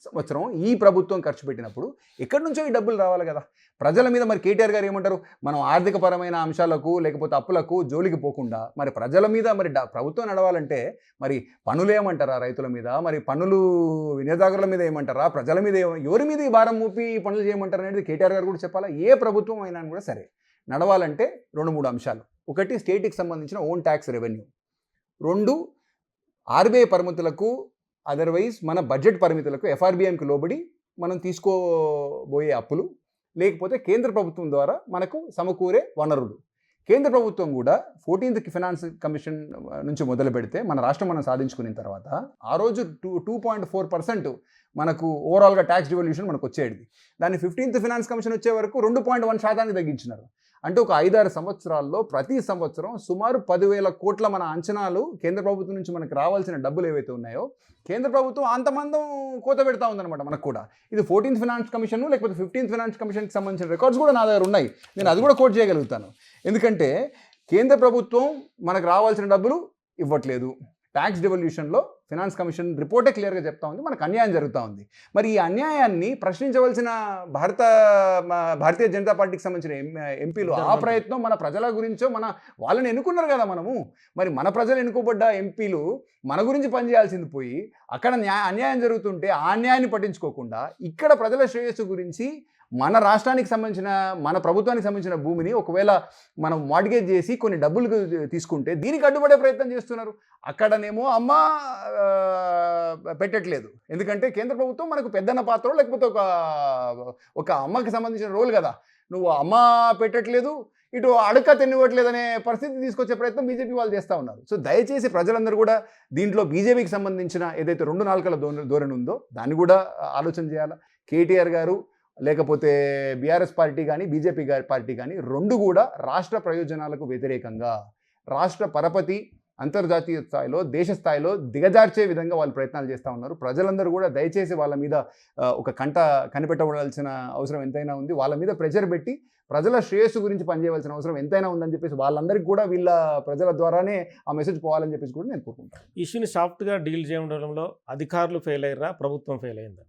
Speaker 2: సంవత్సరం ఈ ప్రభుత్వం ఖర్చు పెట్టినప్పుడు ఎక్కడి నుంచో ఈ డబ్బులు రావాలి కదా. ప్రజల మీద మరి కేటీఆర్ గారు ఏమంటారు? మనం ఆర్థికపరమైన అంశాలకు లేకపోతే అప్పులకు జోలికి పోకుండా మరి ప్రజల మీద మరి ప్రభుత్వం నడవాలంటే మరి పన్నులు ఏమంటారా రైతుల మీద, మరి పన్నులు వినియోగదారుల మీద ఏమంటారా, ప్రజల మీద ఎవరి మీద ఈ భారం మూపి పనులు చేయమంటారు అనేది కేటీఆర్ గారు కూడా చెప్పాలా. ఏ ప్రభుత్వం అయినా కూడా సరే నడవాలంటే 2-3 అంశాలు. ఒకటి స్టేట్కి సంబంధించిన ఓన్ ట్యాక్స్ రెవెన్యూ, 2 ఆర్బీఐ పరిమితులకు అదర్వైజ్ మన బడ్జెట్ పరిమితులకు ఎఫ్ఆర్బిఎంకి లోబడి మనం తీసుకోబోయే అప్పులు, లేకపోతే కేంద్ర ప్రభుత్వం ద్వారా మనకు సమకూరే వనరులు. కేంద్ర ప్రభుత్వం కూడా 14th ఫైనాన్స్ కమిషన్ నుంచి మొదలు పెడితే మన రాష్ట్రం మనం సాధించుకున్న తర్వాత ఆ రోజు 2.4% మనకు ఓవరాల్గా ట్యాక్స్ డివల్యూషన్ మనకు వచ్చేది. దాన్ని 15th ఫైనాన్స్ కమిషన్ వచ్చే వరకు 2.1% తగ్గించినారు. అంటే ఒక 5-6 సంవత్సరాల్లో ప్రతి సంవత్సరం సుమారు 10,000 కోట్ల మన అంచనాలు కేంద్ర ప్రభుత్వం నుంచి మనకు రావాల్సిన డబ్బులు ఏవైతే ఉన్నాయో కేంద్ర ప్రభుత్వం అంతమందం కోత పెడతా ఉందన్నమాట మనకు కూడా. ఇది 14th ఫైనాన్స్ కమిషన్ లేకపోతే 15th ఫైనాన్స్ కమిషన్కి సంబంధించిన రికార్డ్స్ కూడా నా దగ్గర ఉన్నాయి. నేను అది కూడా కోట్ చేయగలుగుతాను. ఎందుకంటే కేంద్ర ప్రభుత్వం మనకు రావాల్సిన డబ్బులు ఇవ్వట్లేదు. ట్యాక్స్ డివల్యూషన్లో ఫైనాన్స్ కమిషన్ రిపోర్టే క్లియర్గా చెప్తా ఉంది మనకు అన్యాయం జరుగుతూ ఉంది. మరి ఈ అన్యాయాన్ని ప్రశ్నించవలసిన భారతీయ జనతా పార్టీకి సంబంధించిన ఎంపీలు ఆ ప్రయత్నం మన ప్రజల గురించో వాళ్ళని ఎన్నుకున్నారు కదా మనము. మరి మన ప్రజలు ఎన్నుకోబడ్డ ఎంపీలు మన గురించి పనిచేయాల్సింది పోయి అక్కడ అన్యాయం జరుగుతుంటే ఆ అన్యాయాన్ని పట్టించుకోకుండా ఇక్కడ ప్రజల శ్రేయస్సు గురించి మన రాష్ట్రానికి సంబంధించిన మన ప్రభుత్వానికి సంబంధించిన భూమిని ఒకవేళ మనం మార్టిగేజ్ చేసి కొన్ని డబ్బులు తీసుకుంటే దీనికి అడ్డుపడే ప్రయత్నం చేస్తున్నారు. అక్కడనేమో అమ్మ పెట్టట్లేదు. ఎందుకంటే కేంద్ర ప్రభుత్వం మనకు పెద్దన్న పాత్ర లేకపోతే ఒక అమ్మకి సంబంధించిన రోల్ కదా. నువ్వు అమ్మ పెట్టట్లేదు, ఇటు అడక తినివ్వట్లేదు అనే పరిస్థితి తీసుకొచ్చే ప్రయత్నం బీజేపీ వాళ్ళు చేస్తూ ఉన్నారు. సో దయచేసి ప్రజలందరూ కూడా దీంట్లో బీజేపీకి సంబంధించిన ఏదైతే 2 నాలుకల ధోరణి ఉందో దాన్ని కూడా ఆలోచన చేయాలి. కేటీఆర్ గారు లేకపోతే బీఆర్ఎస్ పార్టీ కానీ బీజేపీ పార్టీ కానీ 2 కూడా రాష్ట్ర ప్రయోజనాలకు వ్యతిరేకంగా రాష్ట్ర పరపతి అంతర్జాతీయ స్థాయిలో దేశ స్థాయిలో దిగజార్చే విధంగా వాళ్ళు ప్రయత్నాలు చేస్తూ ఉన్నారు. ప్రజలందరూ కూడా దయచేసి వాళ్ళ మీద ఒక కనిపెట్టవలసిన అవసరం ఎంతైనా ఉంది. వాళ్ళ మీద ప్రెషర్ పెట్టి ప్రజల శ్రేయస్సు గురించి పనిచేయవలసిన అవసరం ఎంతైనా ఉందని చెప్పేసి వాళ్ళందరికీ కూడా వీళ్ళ ప్రజల ద్వారానే ఆ మెసేజ్ పోవాలని చెప్పేసి కూడా నేను కోరుకుంటాను.
Speaker 1: ఇష్యూని సాఫ్ట్గా డీల్ చేయడంలో అధికారులు ఫెయిల్ అయ్యారా, ప్రభుత్వం ఫెయిల్ అయిందా?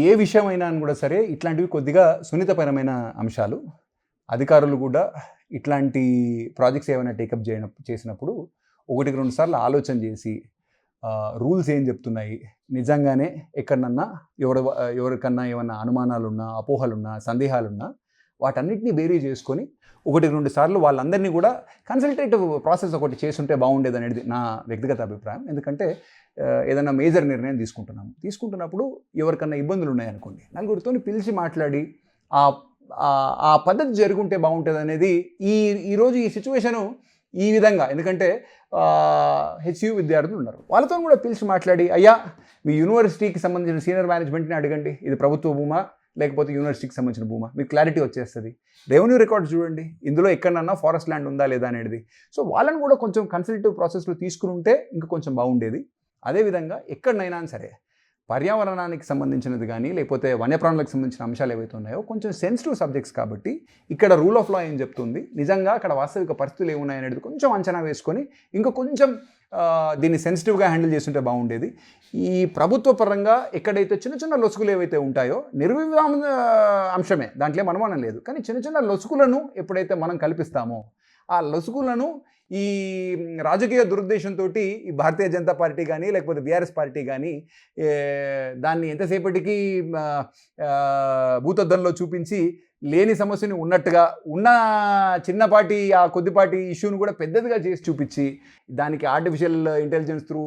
Speaker 2: ఏ విషయమైనా కూడా సరే ఇట్లాంటివి కొద్దిగా సున్నితపరమైన అంశాలు. అధికారులు కూడా ఇట్లాంటి ప్రాజెక్ట్స్ ఏమైనా టేకప్ చేసినప్పుడు 1-2 సార్లు ఆలోచన చేసి రూల్స్ ఏం చెప్తున్నాయి, నిజంగానే ఎక్కడన్నా ఎవరికన్నా ఏమన్నా అనుమానాలున్నా, అపోహలున్నా, సందేహాలున్నా వాటన్నిటిని బేరీ చేసుకొని 1-2 సార్లు వాళ్ళందరినీ కూడా కన్సల్టేటివ్ ప్రాసెస్ ఒకటి చేస్తుంటే బాగుండేది అనేది నా వ్యక్తిగత అభిప్రాయం. ఎందుకంటే ఏదైనా మేజర్ నిర్ణయం తీసుకుంటున్నప్పుడు ఎవరికన్నా ఇబ్బందులు ఉన్నాయనుకోండి, నలుగురితో పిలిచి మాట్లాడి ఆ పద్ధతి జరుగుంటే బాగుంటుంది అనేది ఈరోజు ఈ సిచ్యువేషను ఈ విధంగా. ఎందుకంటే హెచ్యూ విద్యార్థులు ఉన్నారు, వాళ్ళతో కూడా పిలిచి మాట్లాడి అయ్యా మీ యూనివర్సిటీకి సంబంధించిన సీనియర్ మేనేజ్మెంట్ని అడగండి, ఇది ప్రభుత్వ భూమా లేకపోతే యూనివర్సిటీకి సంబంధించిన భూమా, మీకు క్లారిటీ వచ్చేస్తుంది. రెవెన్యూ రికార్డ్స్ చూడండి, ఇందులో ఎక్కడన్నా ఫారెస్ట్ ల్యాండ్ ఉందా లేదా అనేది. సో వాళ్ళని కూడా కొంచెం కన్సల్టేటివ్ ప్రాసెస్లో తీసుకుని ఉంటే ఇంకా కొంచెం బాగుండేది. అదేవిధంగా ఎక్కడనైనా సరే పర్యావరణానికి సంబంధించినది కానీ లేకపోతే వన్యప్రాణులకు సంబంధించిన అంశాలు ఏవైతే ఉన్నాయో కొంచెం సెన్సిటివ్ సబ్జెక్ట్స్ కాబట్టి ఇక్కడ రూల్ ఆఫ్ లా ఏం చెప్తుంది, నిజంగా అక్కడ వాస్తవిక పరిస్థితులు ఏమున్నాయనేది కొంచెం అంచనా వేసుకొని ఇంకా కొంచెం దీన్ని సెన్సిటివ్గా హ్యాండిల్ చేస్తుంటే బాగుండేది. ఈ ప్రభుత్వ పరంగా ఎక్కడైతే చిన్న చిన్న లొసుగులు ఏవైతే ఉంటాయో నిర్వివాద అంశమే, దాంట్లో ఏం అనుమానం లేదు. కానీ చిన్న చిన్న లొసుగులను ఎప్పుడైతే మనం కల్పిస్తామో ఆ లొసుగులను ఈ రాజకీయ దురుద్దేశంతో ఈ భారతీయ జనతా పార్టీ కానీ లేకపోతే బీఆర్ఎస్ పార్టీ కానీ దాన్ని ఎంతసేపటికి భూతద్దంలో చూపించి లేని సమస్యని ఉన్నట్టుగా ఉన్న చిన్నపాటి ఆ కొద్దిపాటి ఇష్యూను కూడా పెద్దదిగా చేసి చూపించి దానికి artificial intelligence through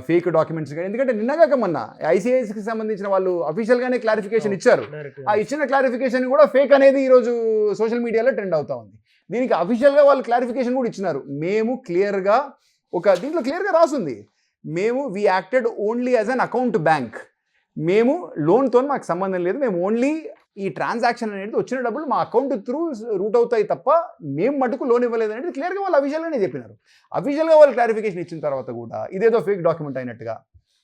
Speaker 2: fake documents కానీ, ఎందుకంటే నిన్నగాక మొన్న ఐసీఐఎస్కి సంబంధించిన వాళ్ళు అఫీషియల్గానే క్లారిఫికేషన్ ఇచ్చారు. ఆ ఇచ్చిన క్లారిఫికేషన్ కూడా ఫేక్ అనేది ఈరోజు సోషల్ మీడియాలో ట్రెండ్ అవుతా ఉంది. దీనికి అఫీషియల్గా వాళ్ళు క్లారిఫికేషన్ కూడా ఇచ్చినారు. మేము క్లియర్గా దీంట్లో క్లియర్గా రాసుంది, మేము we acted only as an account bank, మేము లోన్తో మాకు సంబంధం లేదు, మేము ఓన్లీ ఈ ట్రాన్సాక్షన్ అనేది వచ్చిన డబ్బులు మా అకౌంట్ త్రూ రూట్ అవుతాయి తప్ప మేము మటుకు లోన్ ఇవ్వలేదు అనేది క్లియర్గా వాళ్ళు అఫీషియల్గానే చెప్పినారు. అఫీషియల్గా వాళ్ళు క్లారిఫికేషన్ ఇచ్చిన తర్వాత కూడా ఇదేదో ఫేక్ డాక్యుమెంట్ అయినట్టుగా.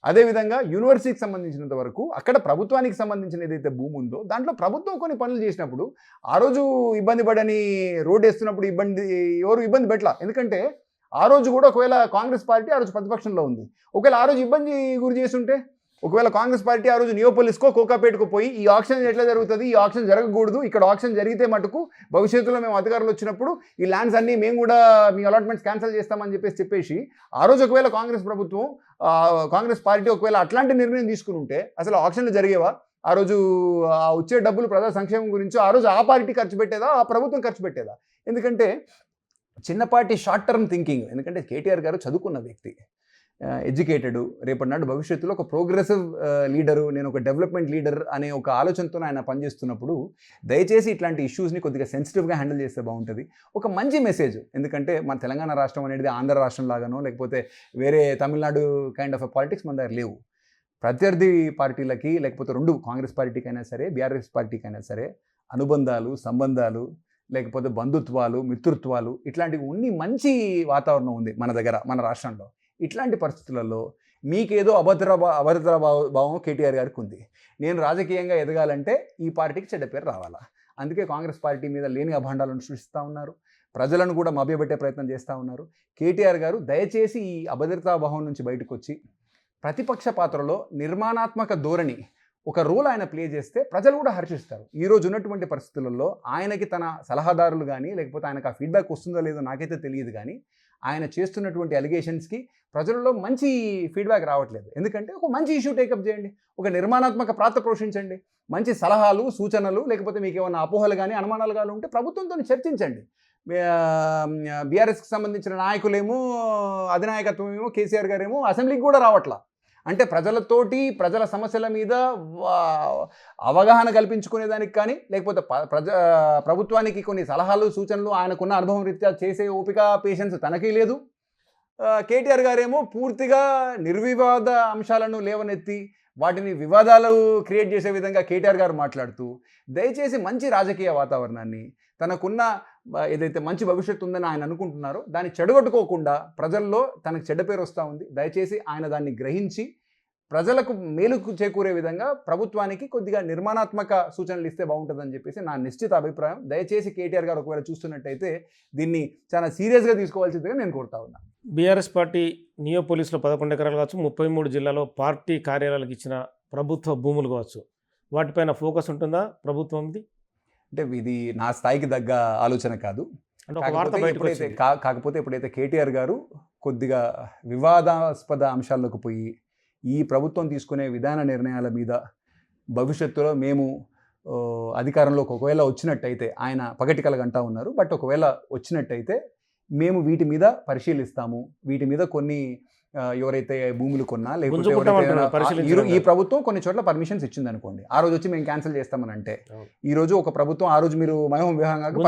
Speaker 2: అదేవిధంగా యూనివర్సిటీకి సంబంధించినంత వరకు అక్కడ ప్రభుత్వానికి సంబంధించిన ఏదైతే భూమి ఉందో దాంట్లో ప్రభుత్వం కొన్ని పనులు చేసినప్పుడు ఆ రోజు ఇబ్బంది పడని రోడ్ వేస్తున్నప్పుడు ఎవరు ఇబ్బంది పెట్టలా. ఎందుకంటే ఆ రోజు కూడా ఒకవేళ కాంగ్రెస్ పార్టీ ఆ రోజు ప్రతిపక్షంలో ఉంది, ఒకవేళ ఆ రోజు ఇబ్బంది గురి చేస్తుంటే, ఒకవేళ కాంగ్రెస్ పార్టీ ఆ రోజు నియోపోలిస్కో కోకాపేటకు పోయి ఈ ఆక్షన్ ఎట్లా జరుగుతుంది, ఈ ఆక్షన్ జరగకూడదు, ఇక్కడ ఆక్షన్ జరిగితే మటుకు భవిష్యత్తులో మేము అధికారులు వచ్చినప్పుడు ఈ ల్యాండ్స్ అన్నీ మేము కూడా మీ అలాట్మెంట్స్ క్యాన్సిల్ చేస్తామని చెప్పేసి ఆ రోజు ఒకవేళ కాంగ్రెస్ పార్టీ ఒకవేళ అట్లాంటి నిర్ణయం తీసుకుని ఉంటే అసలు ఆక్షన్లు జరిగేవా? ఆ రోజు వచ్చే డబ్బులు ప్రజా సంక్షేమం గురించి ఆ రోజు ఆ పార్టీ ఖర్చు పెట్టేదా, ఆ ప్రభుత్వం ఖర్చు పెట్టేదా? ఎందుకంటే చిన్నపాటి షార్ట్ టర్మ్ థింకింగ్. ఎందుకంటే కేటీఆర్ గారు చదువుకున్న వ్యక్తి, ఎడ్యుకేటెడ్, రేపటి నాడు భవిష్యత్తులో ఒక ప్రోగ్రెసివ్ లీడరు, నేను ఒక డెవలప్మెంట్ లీడర్ అనే ఒక ఆలోచనతో ఆయన పనిచేస్తున్నప్పుడు దయచేసి ఇట్లాంటి ఇష్యూస్ని కొద్దిగా సెన్సిటివ్గా హ్యాండిల్ చేస్తే బాగుంటుంది. ఒక మంచి మెసేజ్, ఎందుకంటే మన తెలంగాణ రాష్ట్రం అనేది ఆంధ్ర రాష్ట్రం లాగానో లేకపోతే వేరే తమిళనాడు కైండ్ ఆఫ్ పాలిటిక్స్ మన దగ్గర లేవు. ప్రత్యర్థి పార్టీలకి లేకపోతే రెండు కాంగ్రెస్ పార్టీకైనా సరే బీఆర్ఎస్ పార్టీకైనా సరే అనుబంధాలు, సంబంధాలు, లేకపోతే బంధుత్వాలు, మిత్రుత్వాలు ఇట్లాంటివి ఉన్ని మంచి వాతావరణం ఉంది మన దగ్గర, మన రాష్ట్రంలో. ఇట్లాంటి పరిస్థితులలో మీకేదో అభద్ర భావం కేటీఆర్ గారికి ఉంది. నేను రాజకీయంగా ఎదగాలంటే ఈ పార్టీకి చెడ్డ పేరు రావాలా, అందుకే కాంగ్రెస్ పార్టీ మీద లేని అభాండాలను సృష్టిస్తూ ఉన్నారు, ప్రజలను కూడా మభ్యపెట్టే ప్రయత్నం చేస్తూ ఉన్నారు. కేటీఆర్ గారు దయచేసి ఈ అభద్రతాభావం నుంచి బయటకు వచ్చి ప్రతిపక్ష పాత్రలో నిర్మాణాత్మక ధోరణి ఒక రోల్ ఆయన ప్లే చేస్తే ప్రజలు కూడా హర్షిస్తారు. ఈరోజు ఉన్నటువంటి పరిస్థితులలో ఆయనకి తన సలహాదారులు కానీ లేకపోతే ఆయనకు ఆ ఫీడ్బ్యాక్ వస్తుందో లేదో నాకైతే తెలియదు, కానీ ఆయన చేస్తున్నటువంటి అలిగేషన్స్కి ప్రజలలో మంచి ఫీడ్బ్యాక్ రావట్లేదు. ఎందుకంటే ఒక మంచి ఇష్యూ టేకప్ చేయండి, ఒక నిర్మాణాత్మక పాత్ర పోషించండి, మంచి సలహాలు, సూచనలు, లేకపోతే మీకు ఏమైనా అపోహలు కానీ అనుమానాలు కానీ ఉంటే ప్రభుత్వంతో చర్చించండి. బీఆర్ఎస్కి సంబంధించిన నాయకులేమో, అధినాయకత్వం ఏమో, కేసీఆర్ గారేమో అసెంబ్లీకి కూడా రావట్లా. అంటే ప్రజలతోటి పేదల సమస్యల మీద అవగాహన కల్పించుకునేదానికి కానీ లేకపోతే ప్రభుత్వానికి కొన్ని సలహాలు, సూచనలు ఆయనకున్న అనుభవం రీత్యా చేసే ఓపిక, పేషెన్స్ తనకి లేదు. కేటీఆర్ గారేమో పూర్తిగా నిర్వివాద అంశాలను లేవనెత్తి వాటిని వివాదాలు క్రియేట్ చేసే విధంగా కేటీఆర్ గారు మాట్లాడుతూ దయచేసి మంచి రాజకీయ వాతావరణాన్ని, తనకున్న ఏదైతే మంచి భవిష్యత్తు ఉందని ఆయన అనుకుంటున్నారో దాన్ని చెడగొట్టుకోకుండా ప్రజల్లో తనకు చెడ్డ పేరు వస్తూ ఉంది. దయచేసి ఆయన దాన్ని గ్రహించి ప్రజలకు మేలుకు చేకూరే విధంగా ప్రభుత్వానికి కొద్దిగా నిర్మాణాత్మక సూచనలు ఇస్తే బాగుంటుందని చెప్పేసి నా నిశ్చిత అభిప్రాయం. దయచేసి కేటీఆర్ గారు ఒకవేళ చూస్తున్నట్టయితే దీన్ని చాలా సీరియస్గా తీసుకోవాల్సిందిగా నేను కోరుతా ఉన్నా.
Speaker 1: బీఆర్ఎస్ పార్టీ నియోపోలిస్లో 11 ఎకరాలు కావచ్చు, 33 జిల్లాలో పార్టీ కార్యాలయాలకు ఇచ్చిన ప్రభుత్వ భూములు కావచ్చు, వాటిపైన ఫోకస్ ఉంటుందా ప్రభుత్వంది?
Speaker 2: అంటే ఇది నా స్థాయికి తగ్గ ఆలోచన కాదు. కాకపోతే ఎప్పుడైతే కేటీఆర్ గారు కొద్దిగా వివాదాస్పద అంశాల్లోకి పోయి ఈ ప్రభుత్వం తీసుకునే విధాన నిర్ణయాల మీద భవిష్యత్తులో మేము అధికారంలోకి ఒకవేళ వచ్చినట్టయితే, ఆయన పగటి కలగంటా ఉన్నారు, బట్ ఒకవేళ వచ్చినట్టయితే మేము వీటి మీద పరిశీలిస్తాము, వీటి మీద కొన్ని ఎవరైతే భూములు కొన్నా లేకపోతే ఈ ప్రభుత్వం కొన్ని చోట్ల పర్మిషన్స్ ఇచ్చింది అనుకోండి, ఆ రోజు వచ్చి మేము క్యాన్సిల్ చేస్తామని అంటే ఈ రోజు ఒక ప్రభుత్వం ఆ రోజు మీరు మైహోం విహంగాకు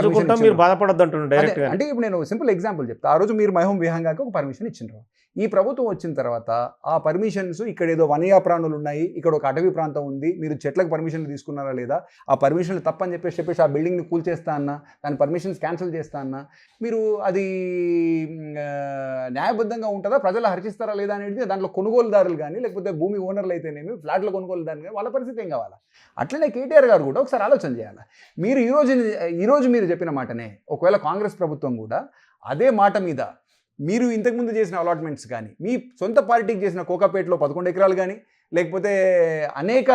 Speaker 2: అంటే ఇప్పుడు నేను సింపుల్ ఎగ్జాంపుల్ చెప్తా, ఆ రోజు మీరు మైహోం విహంగాకు ఒక పర్మిషన్ ఇచ్చిండ్రు. ఈ ప్రభుత్వం వచ్చిన తర్వాత ఆ పర్మిషన్స్ ఇక్కడ ఏదో వనయా ప్రాణులు ఉన్నాయి, ఇక్కడ ఒక అటవీ ప్రాంతం ఉంది, మీరు చెట్లకు పర్మిషన్లు తీసుకున్నారా లేదా, ఆ పర్మిషన్లు తప్పని చెప్పేసి ఆ బిల్డింగ్ని కూల్చేస్తా అన్నా, దాని పర్మిషన్స్ క్యాన్సిల్ చేస్తా అన్నా మీరు అది న్యాయబద్ధంగా ఉంటుందా, ప్రజలు హర్షిస్తారా లేదా అనేది దాంట్లో కొనుగోలుదారులు కానీ లేకపోతే భూమి ఓనర్లు అయితేనేమి, ఫ్లాట్ల కొనుగోలుదారులు కానీ వాళ్ళ పరిస్థితి ఏం కావాలా? అట్లనే కేటీఆర్ గారు కూడా ఒకసారి ఆలోచన చేయాలి. మీరు ఈరోజు మీరు చెప్పిన మాటనే ఒకవేళ కాంగ్రెస్ ప్రభుత్వం కూడా అదే మాట మీద మీరు ఇంతకుముందు చేసిన అలాట్మెంట్స్ కానీ, మీ సొంత పార్టీకి చేసిన కోకాపేటలో 11 ఎకరాలు కానీ లేకపోతే అనేక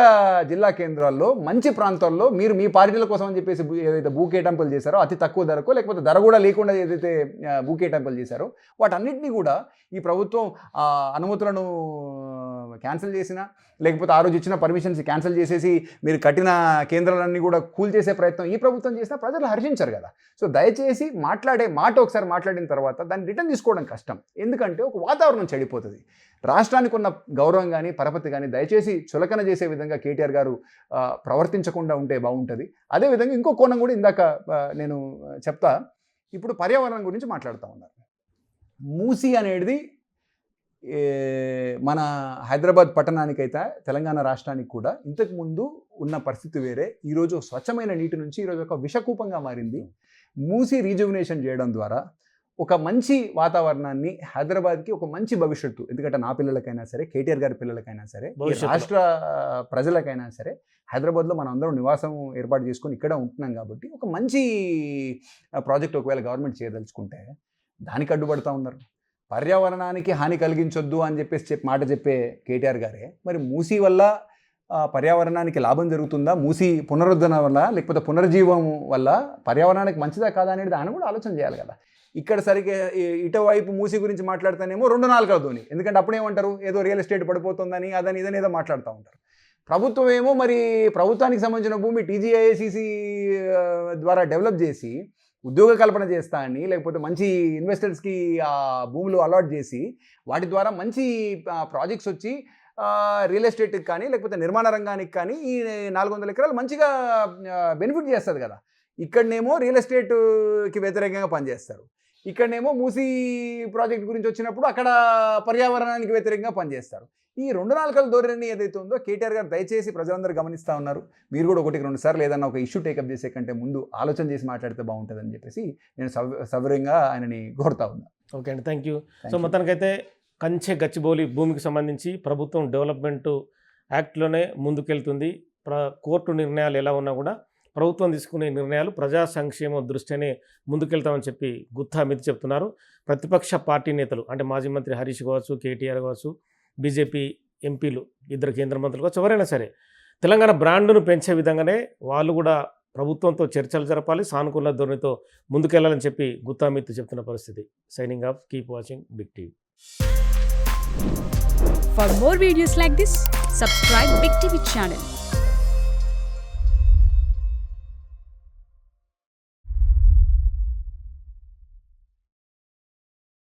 Speaker 2: జిల్లా కేంద్రాల్లో మంచి ప్రాంతాల్లో మీరు మీ పార్టీల కోసం అని చెప్పేసి ఏదైతే భూ కేటాయింపులు చేశారో అతి తక్కువ ధరకు, లేకపోతే ధర కూడా లేకుండా ఏదైతే భూ కేటాయింపులు చేశారో వాటన్నిటినీ కూడా ఈ ప్రభుత్వం అనుమతులను క్యాన్సిల్ చేసినా, లేకపోతే ఆ రోజు ఇచ్చిన పర్మిషన్స్ క్యాన్సిల్ చేసేసి మీరు కట్టిన కేంద్రాలన్నీ కూడా కూల్చేసే ప్రయత్నం ఈ ప్రభుత్వం చేసినా ప్రజలు హర్షించరు కదా. సో దయచేసి మాట్లాడే మాట ఒకసారి మాట్లాడిన తర్వాత దాన్ని రిటర్న్ తీసుకోవడం కష్టం, ఎందుకంటే ఒక వాతావరణం చెడిపోతుంది. రాష్ట్రానికి ఉన్న గౌరవం కానీ పరపతి కానీ దయచేసి చులకన చేసే విధంగా కేటీఆర్ గారు ప్రవర్తించకుండా ఉంటే బాగుంటుంది. అదేవిధంగా ఇంకో కోణం కూడా ఇందాక నేను చెప్తా, ఇప్పుడు పర్యావరణం గురించి మాట్లాడుతూ ఉన్నారు. మూసీ అనేది మన హైదరాబాద్ పట్టణానికైతే తెలంగాణ రాష్ట్రానికి కూడా ఇంతకుముందు ఉన్న పరిస్థితి వేరే. ఈరోజు స్వచ్ఛమైన నీటి నుంచి ఈరోజు ఒక విషకూపంగా మారింది. మూసీ రీజువినేషన్ చేయడం ద్వారా ఒక మంచి వాతావరణాన్ని, హైదరాబాద్కి ఒక మంచి భవిష్యత్తు, ఎందుకంటే నా పిల్లలకైనా సరే, కేటీఆర్ గారి పిల్లలకైనా సరే, రాష్ట్ర ప్రజలకైనా సరే, హైదరాబాద్లో మనం అందరం నివాసం ఏర్పాటు చేసుకొని ఇక్కడ ఉంటున్నాం కాబట్టి ఒక మంచి ప్రాజెక్ట్ ఒకవేళ గవర్నమెంట్ చేయదలుచుకుంటే దానికి అడ్డుపడుతూ ఉన్నారు. పర్యావరణానికి హాని కలిగించొద్దు అని చెప్పేసి మాట చెప్పే కేటీఆర్ గారే మరి మూసీ వల్ల పర్యావరణానికి లాభం జరుగుతుందా, మూసీ పునరుద్ధరణ వల్ల లేకపోతే పునర్జీవం వల్ల పర్యావరణానికి మంచిదా కాదా అనేది ఆయన కూడా ఆలోచన చేయాలి కదా. ఇక్కడ సరిగ్గా ఇటువైపు మూసీ గురించి మాట్లాడితేనేమో 2 నాలుకలతోని, ఎందుకంటే అప్పుడేమంటారు ఏదో రియల్ ఎస్టేట్ పడిపోతుందని అదని ఇదని ఏదో మాట్లాడుతూ ఉంటారు. ప్రభుత్వం ఏమో మరి ప్రభుత్వానికి సంబంధించిన భూమి టీజీఐఏసీసీ ద్వారా డెవలప్ చేసి ఉద్యోగ కల్పన చేస్తా అని, లేకపోతే మంచి ఇన్వెస్టర్స్కి ఆ భూములు అలాట్ చేసి వాటి ద్వారా మంచి ప్రాజెక్ట్స్ వచ్చి రియల్ ఎస్టేట్కి కానీ లేకపోతే నిర్మాణ రంగానికి కానీ ఈ 400 ఎకరాలు మంచిగా బెనిఫిట్ చేస్తుంది కదా. ఇక్కడనేమో రియల్ ఎస్టేట్కి వ్యతిరేకంగా పనిచేస్తారు, ఇక్కడనేమో మూసీ ప్రాజెక్ట్ గురించి వచ్చినప్పుడు అక్కడ పర్యావరణానికి వ్యతిరేకంగా పనిచేస్తారు. ఈ 2 నాలుకల ధోరణి ఏదైతే ఉందో కేటీఆర్ గారు దయచేసి ప్రజలందరూ గమనిస్తూ ఉన్నారు. మీరు కూడా 1-2 సార్లు ఏదన్నా ఒక ఇష్యూ టేకప్ చేసే కంటే ముందు ఆలోచన చేసి మాట్లాడితే బాగుంటుందని చెప్పేసి నేను సవివరంగా ఆయనని కోరుతా ఉన్నాను.
Speaker 1: ఓకే అండి, థ్యాంక్ యూ. సో మొత్తానికైతే కంచె గచ్చిబౌలి భూమికి సంబంధించి ప్రభుత్వం డెవలప్మెంట్ యాక్ట్లోనే ముందుకెళ్తుంది. కోర్టు నిర్ణయాలు ఎలా ఉన్నా కూడా ప్రభుత్వం తీసుకునే నిర్ణయాలు ప్రజా సంక్షేమం దృష్ట్యానే ముందుకెళ్తామని చెప్పి గుత్తా అమిత్ చెప్తున్నారు. ప్రతిపక్ష పార్టీ నేతలు అంటే మాజీ మంత్రి హరీష్ కావచ్చు, కేటీఆర్ కావచ్చు, బీజేపీ ఎంపీలు, 2 కేంద్ర మంత్రులు కావచ్చు, ఎవరైనా సరే తెలంగాణ బ్రాండ్ను పెంచే విధంగానే వాళ్ళు కూడా ప్రభుత్వంతో చర్చలు జరపాలి, సానుకూల ధోరణితో ముందుకెళ్లాలని చెప్పి గుత్తా అమిత్ చెప్తున్న పరిస్థితి. Signing off, keep watching Big TV.
Speaker 3: For more videos like this, subscribe Big TV channel.